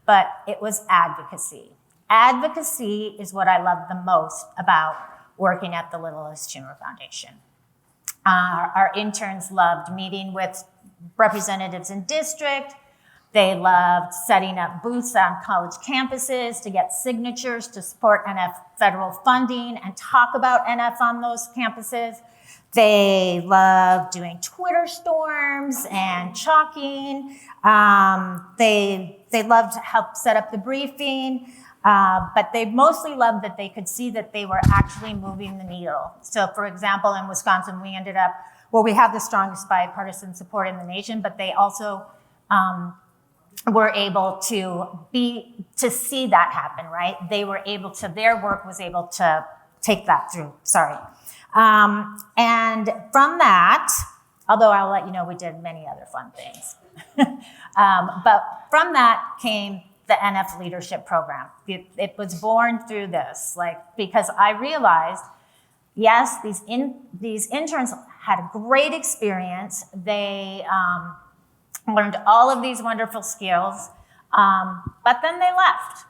but it was advocacy. Advocacy is what I love the most about working at the Littlest Tumor Foundation. Our interns loved meeting with representatives in district. They loved setting up booths on college campuses to get signatures to support NF federal funding and talk about NF on those campuses. They loved doing Twitter storms and chalking. They loved to help set up the briefing, but they mostly loved that they could see that they were actually moving the needle. So for example, in Wisconsin, we ended up, well, we have the strongest bipartisan support in the nation, but they also were able to see that happen, right? They were able to, their work was able to take that through, sorry. And from that, although I'll let you know we did many other fun things. But from that came the NF Leadership Program. It was born through this, because I realized, yes, these interns had a great experience. They learned all of these wonderful skills, but then they left.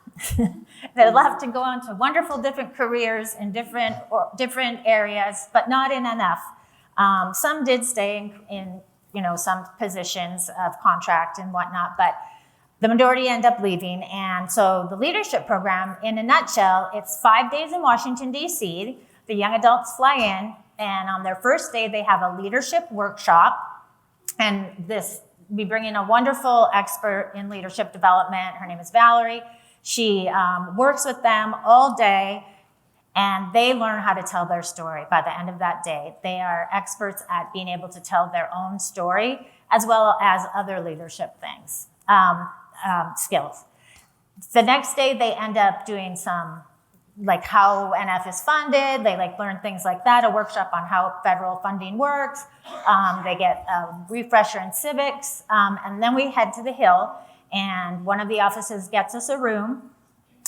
They left to go on to wonderful different careers in different areas, but not in NF. Some did stay in some positions of contract and whatnot, but the majority end up leaving. And so the leadership program, in a nutshell, it's 5 days in Washington, D.C. The young adults fly in, and on their first day, they have a leadership workshop. And we bring in a wonderful expert in leadership development. Her name is Valerie. She works with them all day, and they learn how to tell their story by the end of that day. They are experts at being able to tell their own story, as well as other leadership things, skills. The next day, they end up doing some, how NF is funded. They learn things like that, a workshop on how federal funding works. They get a refresher in civics. And then we head to the Hill, and one of the offices gets us a room,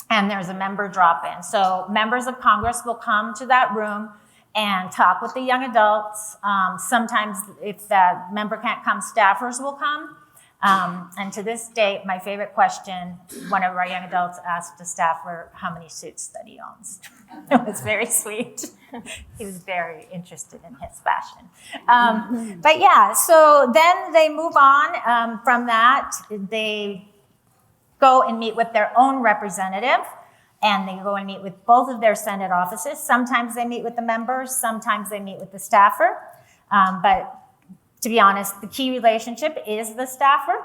and there's a member drop-in. So members of Congress will come to that room and talk with the young adults. Sometimes if the member can't come, staffers will come. And to this day, my favorite question, one of our young adults asked a staffer how many suits that he owns. It was very sweet. He was very interested in his fashion. But yeah, so then they move on from that. They go and meet with their own representative, and they go and meet with both of their Senate offices. Sometimes they meet with the members, sometimes they meet with the staffer. But to be honest, the key relationship is the staffer.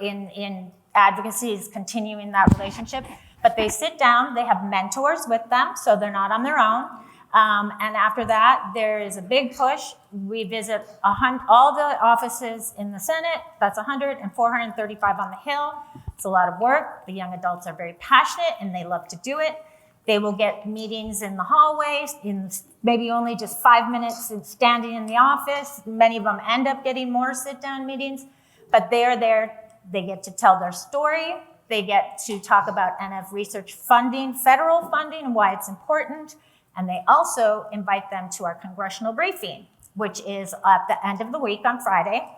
In advocacy is continuing that relationship. But they sit down, they have mentors with them, so they're not on their own. And after that, there is a big push. We visit all the offices in the Senate. That's 100 and 435 on the Hill. It's a lot of work. The young adults are very passionate, and they love to do it. They will get meetings in the hallways, in maybe only just 5 minutes standing in the office. Many of them end up getting more sit-down meetings, but they are there. They get to tell their story. They get to talk about NF research funding, federal funding, and why it's important. And they also invite them to our congressional briefing, which is at the end of the week on Friday.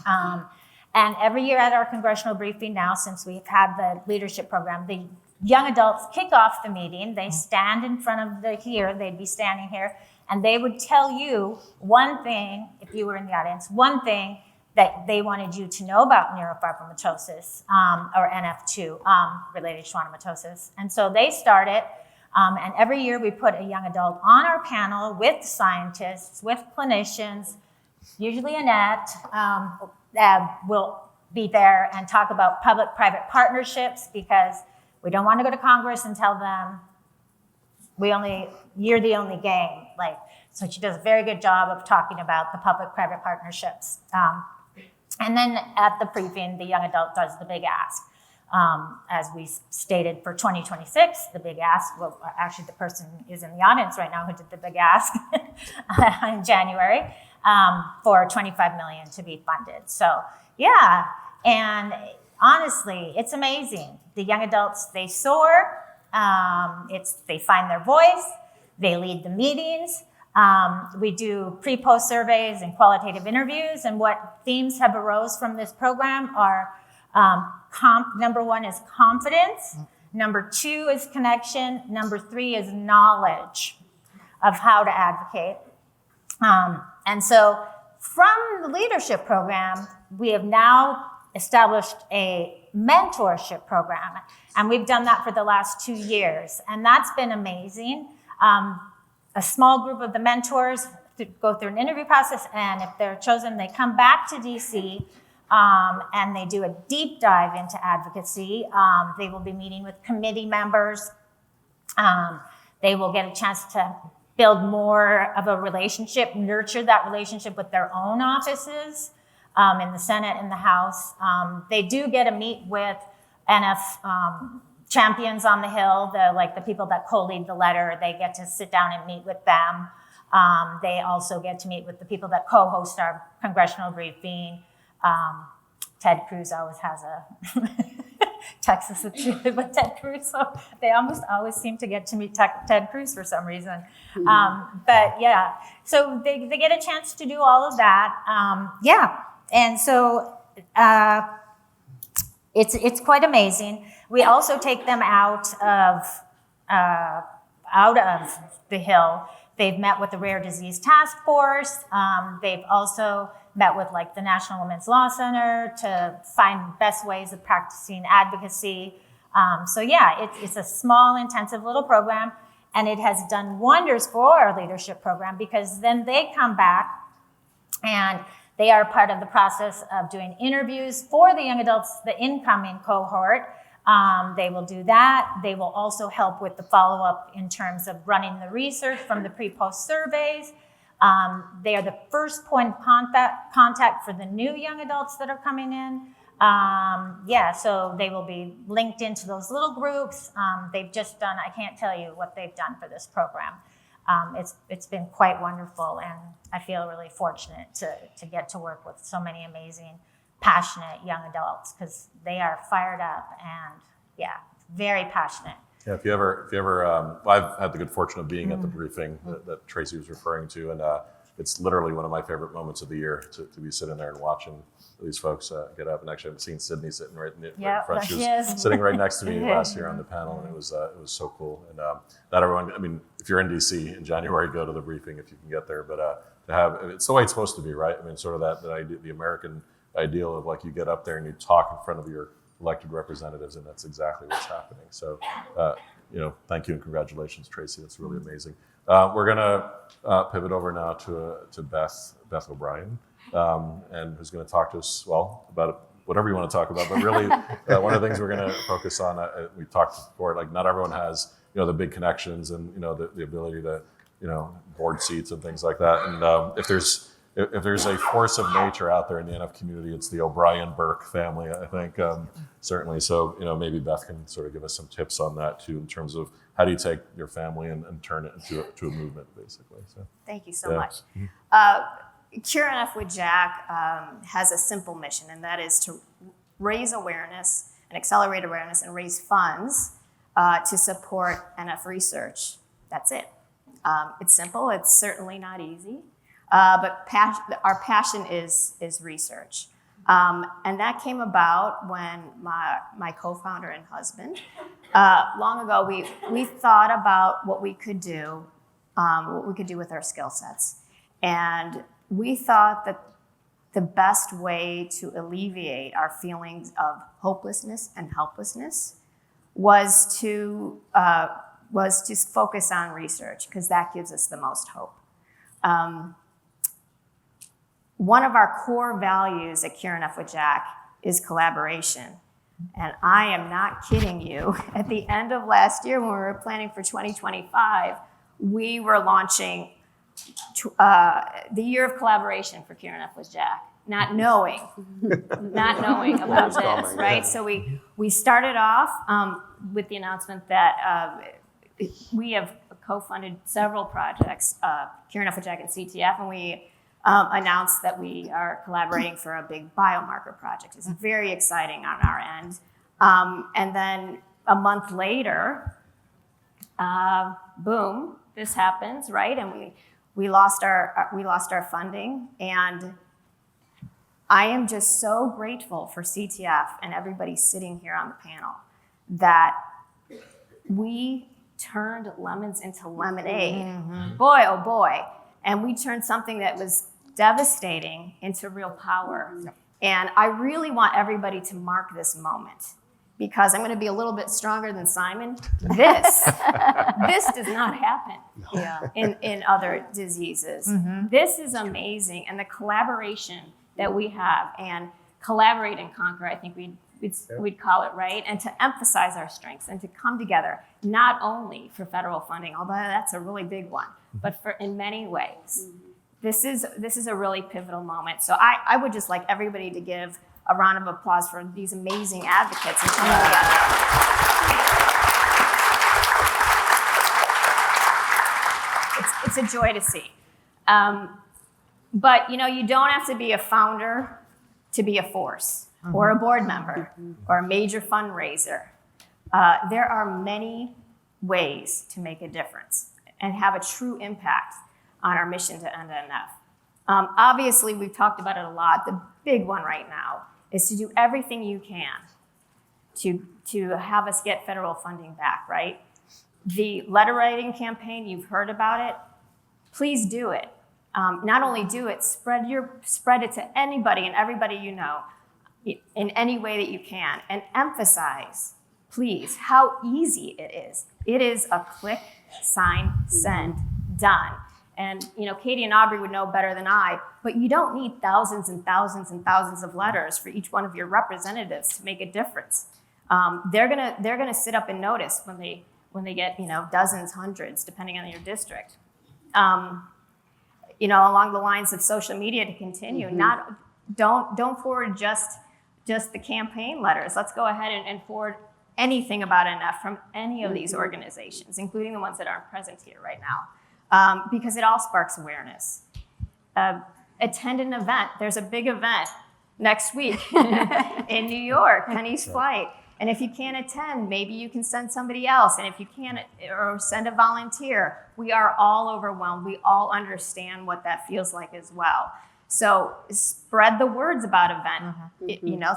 And every year at our congressional briefing now, since we've had the leadership program, the young adults kick off the meeting. They stand in front of they'd be standing here, and they would tell you one thing, if you were in the audience, one thing that they wanted you to know about neurofibromatosis, or NF2, related schwannomatosis. And so they start it, and every year we put a young adult on our panel with scientists, with clinicians, usually Annette will be there and talk about public-private partnerships, because we don't want to go to Congress and tell them you're the only game. So she does a very good job of talking about the public-private partnerships. And then at the briefing, the young adult does the big ask. As we stated for 2026, the big ask, well, actually the person is in the audience right now who did the big ask in January, for $25 million to be funded. So yeah, and honestly, it's amazing. The young adults, they soar, they find their voice, they lead the meetings. We do pre-post surveys and qualitative interviews, and what themes have arose from this program are number 1 is confidence, number 2 is connection, number 3 is knowledge of how to advocate. And so from the leadership program, we have now established a mentorship program, and we've done that for the last 2 years, and that's been amazing. A small group of the mentors go through an interview process, and if they're chosen, they come back to DC, and they do a deep dive into advocacy. They will be meeting with committee members. They will get a chance to build more of a relationship, nurture that relationship with their own offices in the Senate and the House. They do get to meet with NF champions on the Hill, the people that co-lead the letter. They get to sit down and meet with them. They also get to meet with the people that co-host our congressional briefing. Ted Cruz always has a Texas with Ted Cruz, so they almost always seem to get to meet Ted Cruz for some reason. But yeah, so they get a chance to do all of that. And so it's quite amazing. We also take them out of the Hill. They've met with the Rare Disease Task Force. They've also met with the National Women's Law Center to find best ways of practicing advocacy. So yeah, it's a small, intensive little program, and it has done wonders for our leadership program, because then they come back and they are part of the process of doing interviews for the young adults, the incoming cohort. They will do that. They will also help with the follow-up in terms of running the research from the pre-post surveys. They are the first point of contact for the new young adults that are coming in. So they will be linked into those little groups. They've just done, I can't tell you what they've done for this program. It's been quite wonderful, and I feel really fortunate to get to work with so many amazing, passionate young adults, because they are fired up and very passionate. Yeah, if you ever, I've had the good fortune of being at the briefing that Tracy was referring to, and it's literally one of my favorite moments of the year to be sitting there and watching these folks get up. And actually, I've seen Sydney sitting right in front. She was sitting right next to me last year on the panel, and it was so cool. And not everyone, I mean, if you're in DC in January, go to the briefing if you can get there. But to have, it's the way it's supposed to be, right? I mean, sort of that idea, the American ideal of you get up there and you talk in front of your elected representatives, and that's exactly what's happening. So, thank you and congratulations, Tracy. That's really amazing. We're gonna pivot over now to Beth O'Brien, and who's going to talk to us, about whatever you want to talk about. But really, one of the things we're going to focus on, we talked before, not everyone has the big connections and the ability to board seats and things like that. And if there's a force of nature out there in the NF community, it's the O'Brien-Burke family, I think, certainly. So, maybe Beth can sort of give us some tips on that too, in terms of how do you take your family and turn it into a movement, basically. So, thank you so much. Cure NF with Jack has a simple mission, and that is to raise awareness and accelerate awareness and raise funds to support NF research. That's it. It's simple. It's certainly not easy. But our passion is research. And that came about when my co-founder and husband, long ago, we thought about what we could do with our skill sets. And we thought that the best way to alleviate our feelings of hopelessness and helplessness was to focus on research, because that gives us the most hope. One of our core values at Cure NF with Jack is collaboration. And I am not kidding you. At the end of last year, when we were planning for 2025, we were launching the year of collaboration for Cure NF with Jack. not knowing about this, right? So we started off with the announcement that we have co-funded several projects, Kieran F. Jack and CTF, and we announced that we are collaborating for a big biomarker project. It's very exciting on our end. And then a month later, boom, this happens, right? And we lost our funding, and I am just so grateful for CTF and everybody sitting here on the panel that we turned lemons into lemonade. Boy, oh boy. And we turned something that was devastating into real power. And I really want everybody to mark this moment, because I'm going to be a little bit stronger than Simon. This does not happen in other diseases. This is amazing. And the collaboration that we have, and collaborate and conquer, I think we'd call it, right? And to emphasize our strengths and to come together, not only for federal funding, although that's a really big one, but for in many ways. This is a really pivotal moment. So I would just like everybody to give a round of applause for these amazing advocates and coming together. It's a joy to see. But you don't have to be a founder to be a force, or a board member, or a major fundraiser. There are many ways to make a difference and have a true impact on our mission to end NF. Obviously, we've talked about it a lot. The big one right now is to do everything you can to have us get federal funding back, right? The letter writing campaign, you've heard about it. Please do it. Not only do it, spread it to anybody and everybody you know in any way that you can, and emphasize, please, how easy it is. It is a click, sign, send, done. And Katie and Aubrey would know better than I, but you don't need thousands and thousands and thousands of letters for each one of your representatives to make a difference. They're gonna sit up and notice when they get dozens, hundreds, depending on your district. Along the lines of social media to continue. Don't forward just the campaign letters. Let's go ahead and forward anything about NF from any of these organizations, including the ones that aren't present here right now, because it all sparks awareness. Attend an event. There's a big event next week in New York, Penny's Flight. And if you can't attend, maybe you can send somebody else. And if you can't, or send a volunteer. We are all overwhelmed. We all understand what that feels like as well. So spread the words about event,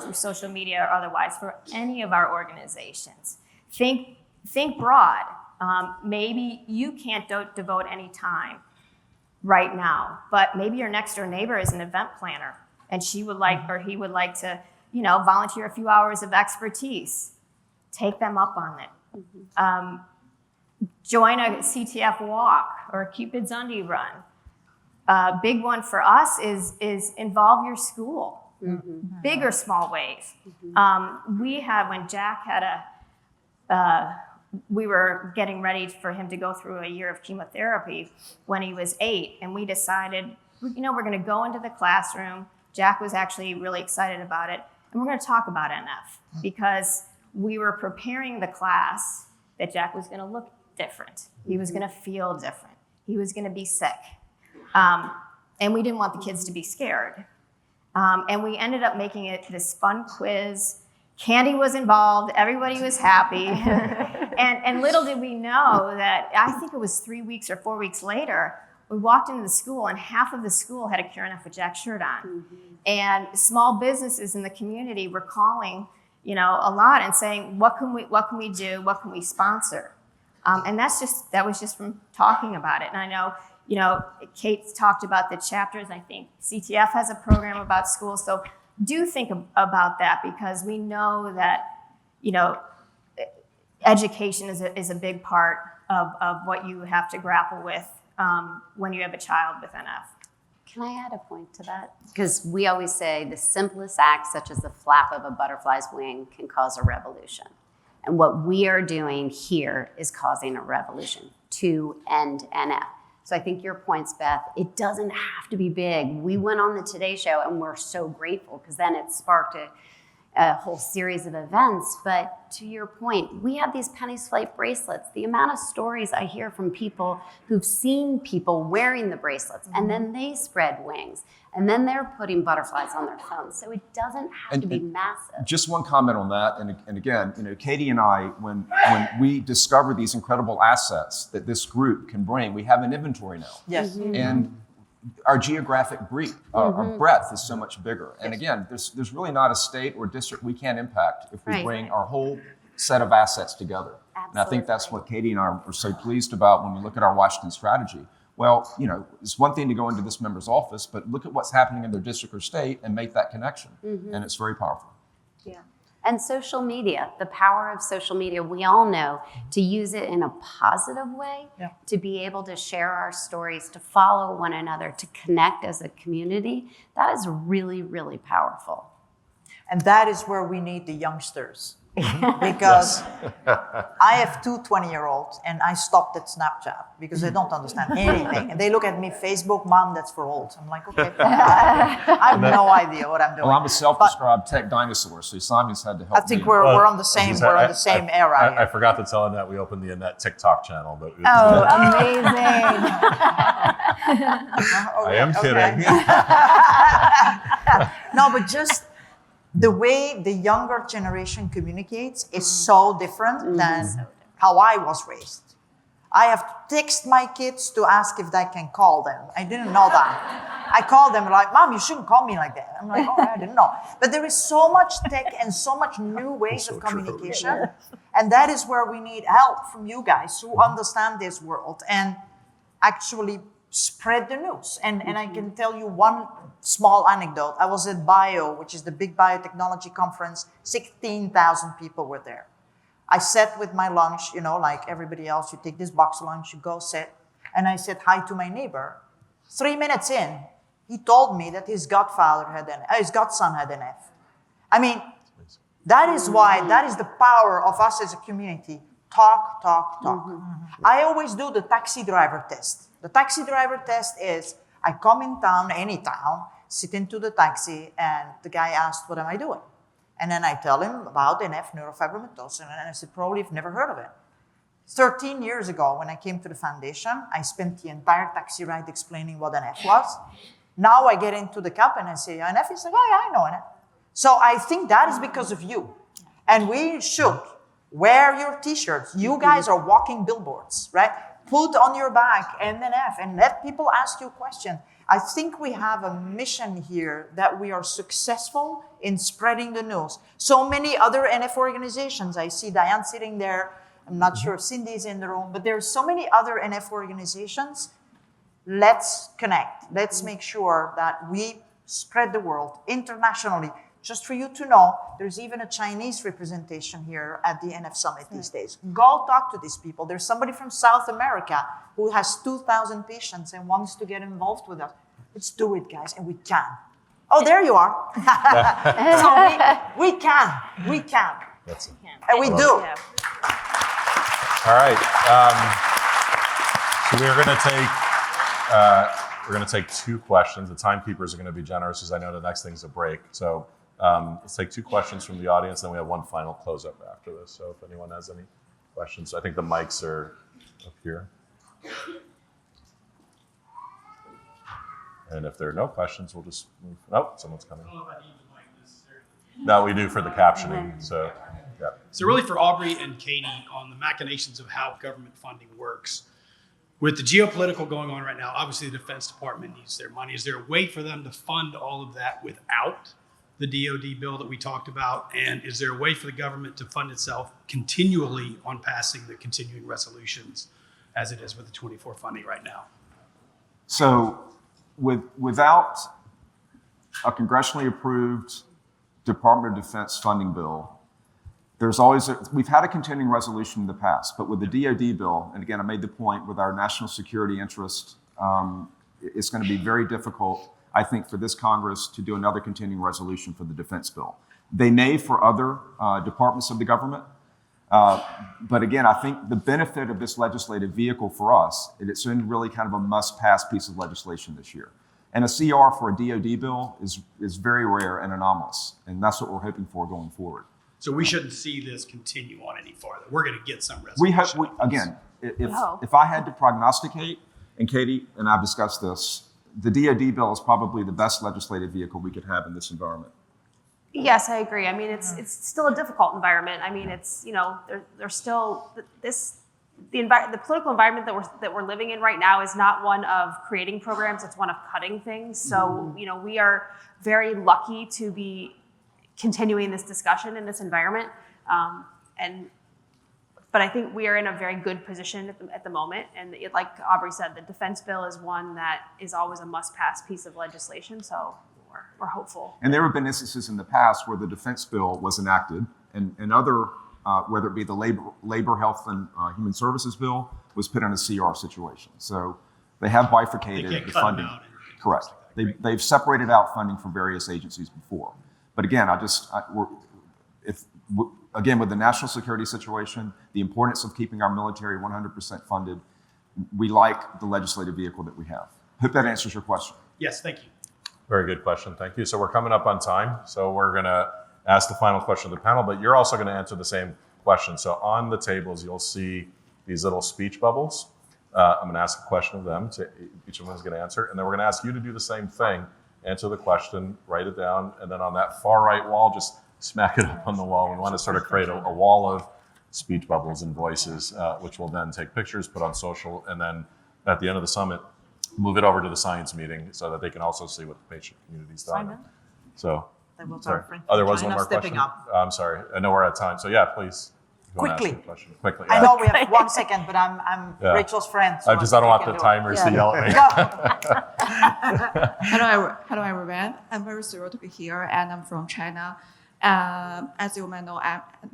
through social media or otherwise, for any of our organizations. Think broad. Maybe you can't devote any time right now, but maybe your next door neighbor is an event planner, and she would like, or he would like to, volunteer a few hours of expertise. Take them up on it. Join a CTF walk or a Cupid's Undie run. Big one for us is involve your school, big or small ways. We had, when Jack had we were getting ready for him to go through a year of chemotherapy when he was 8, and we decided, we're going to go into the classroom. Jack was actually really excited about it, and we're going to talk about NF, because we were preparing the class that Jack was going to look different. He was going to feel different. He was going to be sick. And we didn't want the kids to be scared. And we ended up making it this fun quiz. Candy was involved. Everybody was happy. and little did we know that, I think it was 3 weeks or 4 weeks later, we walked into the school and half of the school had a Kieran F. with Jack shirt on. And small businesses in the community were calling, a lot and saying, what can we do? What can we sponsor? And that was just from talking about it. And I know, Kate's talked about the chapters. I think CTF has a program about schools. So do think about that, because we know that, education is a big part of what you have to grapple with when you have a child with NF. Can I add a point to that? Because we always say the simplest act, such as the flap of a butterfly's wing, can cause a revolution. And what we are doing here is causing a revolution to end NF. So I think your points, Beth, it doesn't have to be big. We went on the Today Show and we're so grateful because then it sparked a whole series of events. But to your point, we have these penny swipe bracelets. The amount of stories I hear from people who've seen people wearing the bracelets and then they spread wings and then they're putting butterflies on their phones. So it doesn't have to be massive. Just one comment on that. And again, Katie and I, when we discover these incredible assets that this group can bring, we have an inventory now. Yes. And our geographic our breadth is so much bigger. And again, there's really not a state or district we can't impact if we bring our whole set of assets together. Absolutely. And I think that's what Katie and I are so pleased about when we look at our Washington strategy. Well, it's one thing to go into this member's office, but look at what's happening in their district or state and make that connection. And it's very powerful. Yeah. And social media, the power of social media, we all know to use it in a positive way, to be able to share our stories, to follow one another, to connect as a community. That is really, really powerful. And that is where we need the youngsters. Because I have two 20-year-olds and I stopped at Snapchat because they don't understand anything. And they look at me, Facebook, Mom, that's for olds. I'm like, okay, I have no idea what I'm doing. Well, I'm a self-described tech dinosaur, so Simon's had to help me. I think we're on the same era. I forgot to tell Annette we opened the Annette TikTok channel. But amazing. I am kidding. No, but just the way the younger generation communicates is so different than how I was raised. I have to text my kids to ask if I can call them. I didn't know that. I called them like, Mom, you shouldn't call me like that. I'm like, oh, I didn't know. But there is so much tech and so much new ways of communication. And that is where we need help from you guys who understand this world and actually spread the news. And I can tell you one small anecdote. I was at BIO, which is the big biotechnology conference. 16,000 people were there. I sat with my lunch, like everybody else. You take this box lunch, you go sit. And I said hi to my neighbor. 3 minutes in, he told me that his godson had an F. I mean, that is the power of us as a community. Talk. I always do the taxi driver test. The taxi driver test is, I come in town, any town, sit into the taxi, and the guy asked, what am I doing? And then I tell him about NF, neurofibromatosis, and I said, probably you've never heard of it. 13 years ago, when I came to the foundation, I spent the entire taxi ride explaining what NF was. Now I get into the cab and I say, NF? He's like, oh yeah, I know NF. So I think that is because of you. And we should wear your t-shirts. You guys are walking billboards, right? Put on your back NF and let people ask you questions. I think we have a mission here that we are successful in spreading the news. So many other NF organizations. I see Diane sitting there. I'm not sure if Cindy's in the room, but there are so many other NF organizations. Let's connect. Let's make sure that we spread the word internationally. Just for you to know, there's even a Chinese representation here at the NF Summit these days. Go talk to these people. There's somebody from South America who has 2,000 patients and wants to get involved with us. Let's do it, guys, and we can. Oh, there you are. So we can. That's it. And we do. Yeah. All right. So we're going to take two questions. The timekeepers are going to be generous, as I know the next thing's a break. So let's take two questions from the audience, then we have one final close-up after this. So if anyone has any questions, I think the mics are up here. And if there are no questions, we'll just move. Oh, someone's coming. I don't know if I need the mic necessarily. No, we do for the captioning. So, yeah. So really for Aubrey and Katie on the machinations of how government funding works. With the geopolitical going on right now, obviously the Defense Department needs their money. Is there a way for them to fund all of that without the DOD bill that we talked about? And is there a way for the government to fund itself continually on passing the continuing resolutions as it is with the 24 funding right now? So without a congressionally approved Department of Defense funding bill, we've had a continuing resolution in the past, but with the DOD bill, and again, I made the point with our national security interest, it's going to be very difficult, I think, for this Congress to do another continuing resolution for the defense bill. They may for other departments of the government, But again, I think the benefit of this legislative vehicle for us, it's been really kind of a must-pass piece of legislation this year. And a CR for a DoD bill is very rare and anomalous, and that's what we're hoping for going forward. So we shouldn't see this continue on any farther. We're going to get some resolution. We hope, again, if I had to prognosticate, and Katie and I've discussed this, the DoD bill is probably the best legislative vehicle we could have in this environment. Yes, I agree. I mean, it's still a difficult environment. I mean, it's, you know, there's still the political environment that we're living in right now is not one of creating programs. It's one of cutting things. So, you know, we are very lucky to be continuing this discussion in this environment. But I think we are in a very good position at the moment. And like Aubrey said, the defense bill is one that is always a must-pass piece of legislation. So we're hopeful. And there have been instances in the past where the defense bill was enacted and other, whether it be the labor health and human services bill, was put in a CR situation. So they have bifurcated the funding. Correct. They've separated out funding from various agencies before. But again, again, with the national security situation, the importance of keeping our military 100% funded, we like the legislative vehicle that we have. Hope that answers your question. Yes, thank you. Very good question. Thank you. So we're coming up on time. So we're going to ask the final question of the panel, but you're also going to answer the same question. So on the tables, you'll see these little speech bubbles. I'm going to ask a question of them. Each of them is going to answer. And then we're going to ask you to do the same thing. Answer the question, write it down, and then on that far right wall, just smack it up on the wall. We want to sort of create a wall of speech bubbles and voices, which will then take pictures, put on social, and then at the end of the summit, move it over to the science meeting so that they can also see what the patient community's done. So, sorry. Oh, there was one more question. I'm sorry. I know we're at time. So yeah, please. Quickly. Quickly. I know we have 1 second, but I'm Rachel's friend. So I don't want the timers to yell at me. Hello, everyone. I'm very thrilled to be here, and I'm from China. As you may know,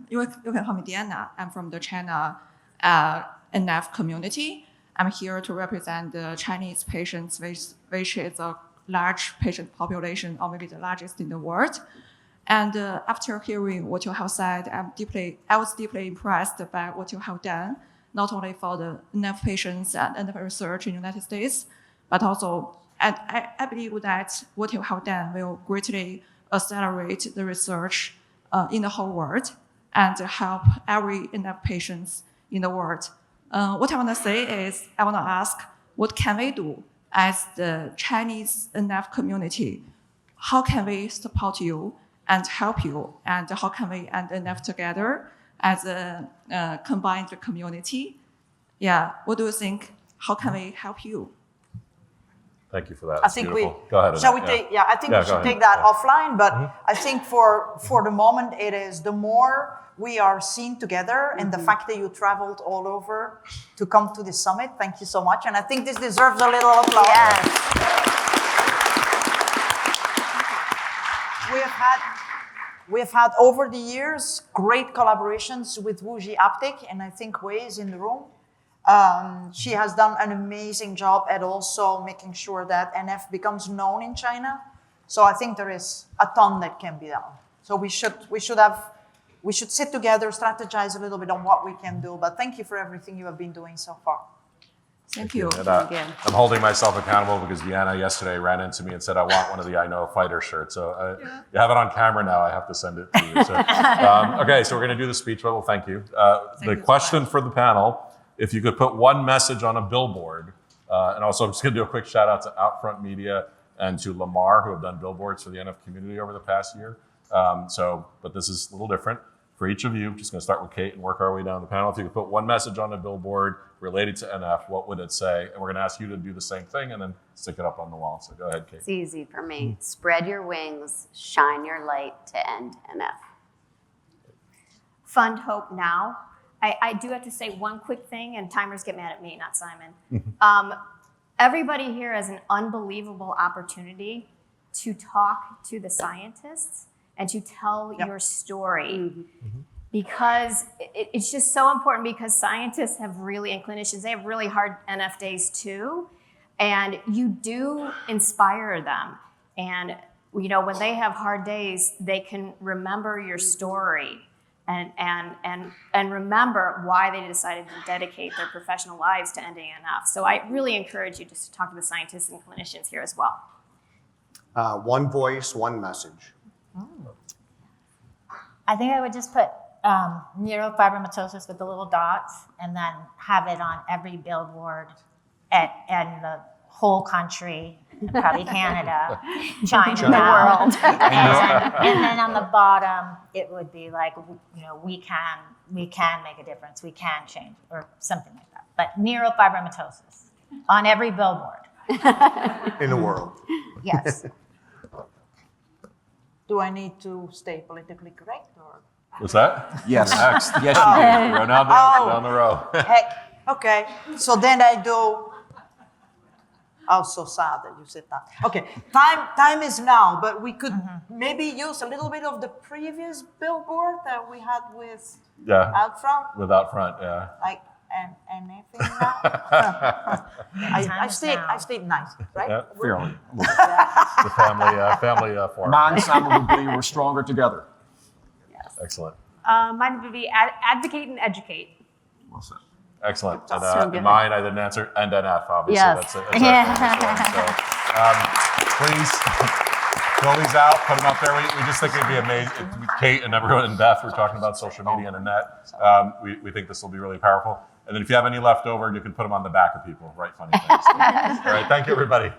you can call me Diana. I'm from the China NF community. I'm here to represent the Chinese patients, which is a large patient population, or maybe the largest in the world. And after hearing what you have said, I was deeply impressed by what you have done, not only for the NF patients and NF research in the United States, but also I believe that what you have done will greatly accelerate the research in the whole world and help every NF patients in the world. What I want to say is, I want to ask, what can we do as the Chinese NF community? How can we support you and help you? And how can we and NF together as a combined community? Yeah, what do you think? How can we help you? Thank you for that. I think beautiful. Go ahead. Shall we take? Yeah, I think we should take that offline. But I think for the moment, it is the more we are seen together, and the fact that you traveled all over to come to this summit. Thank you so much, and I think this deserves a little applause. Yes. We have had over the years great collaborations with Vukelj Aptic, and I think Wei is in the room. She has done an amazing job at also making sure that NF becomes known in China. So I think there is a ton that can be done. So we should sit together, strategize a little bit on what we can do. But thank you for everything you have been doing so far. Thank you. And, I'm holding myself accountable because Diana yesterday ran into me and said, I want one of the I Know a Fighter shirts. So you have it on camera now. I have to send it to you. So, okay, so we're going to do the speech bubble. Thank you. The question for the panel, if you could put one message on a billboard, and also I'm just going to do a quick shout out to Outfront Media and to Lamar, who have done billboards for the NF community over the past year. But this is a little different. For each of you, just going to start with Kate and work our way down the panel. If you could put one message on a billboard related to NF, what would it say? And we're going to ask you to do the same thing and then stick it up on the wall. So go ahead, Kate. It's easy for me. Spread your wings, shine your light to end NF. Fund hope now. I do have to say one quick thing, and timers get mad at me, not Simon. Everybody here has an unbelievable opportunity to talk to the scientists and to tell your story. Because it's just so important, because scientists have really, and clinicians, they have really hard NF days too. And you do inspire them. And you know, when they have hard days, they can remember your story. and remember why they decided to dedicate their professional lives to ending NF. So I really encourage you just to talk to the scientists and clinicians here as well. One voice, one message. I think I would just put neurofibromatosis with the little dots and then have it on every billboard and the whole country, probably Canada, China, now. world. And then on the bottom, it would be like, we can make a difference, we can change, or something like that. But neurofibromatosis on every billboard. In the world. Yes. Do I need to stay politically correct or? What's that? Yes. Next. Yes, you do. Go down the row. Heck, okay. So then I do. Oh, so sad that you said that. Okay, time is now, but we could maybe use a little bit of the previous billboard that we had with out front. With out front, yeah. Like anything now. I stayed nice, right? Yeah, Fairly. the family forum. Mine sounded would be we're stronger together. Yes. Excellent. Mine would be advocate and educate. Well said. Excellent. So And good. mine, I didn't answer, and NF, obviously. Yes. That's our family story. So please fill these out, put them up there. We just think it'd be amazing. Kate and everyone and Beth were talking about social media and Annette. We think this will be really powerful. And then if you have any left over, you can put them on the back of people, write funny things. All right, thank you, everybody.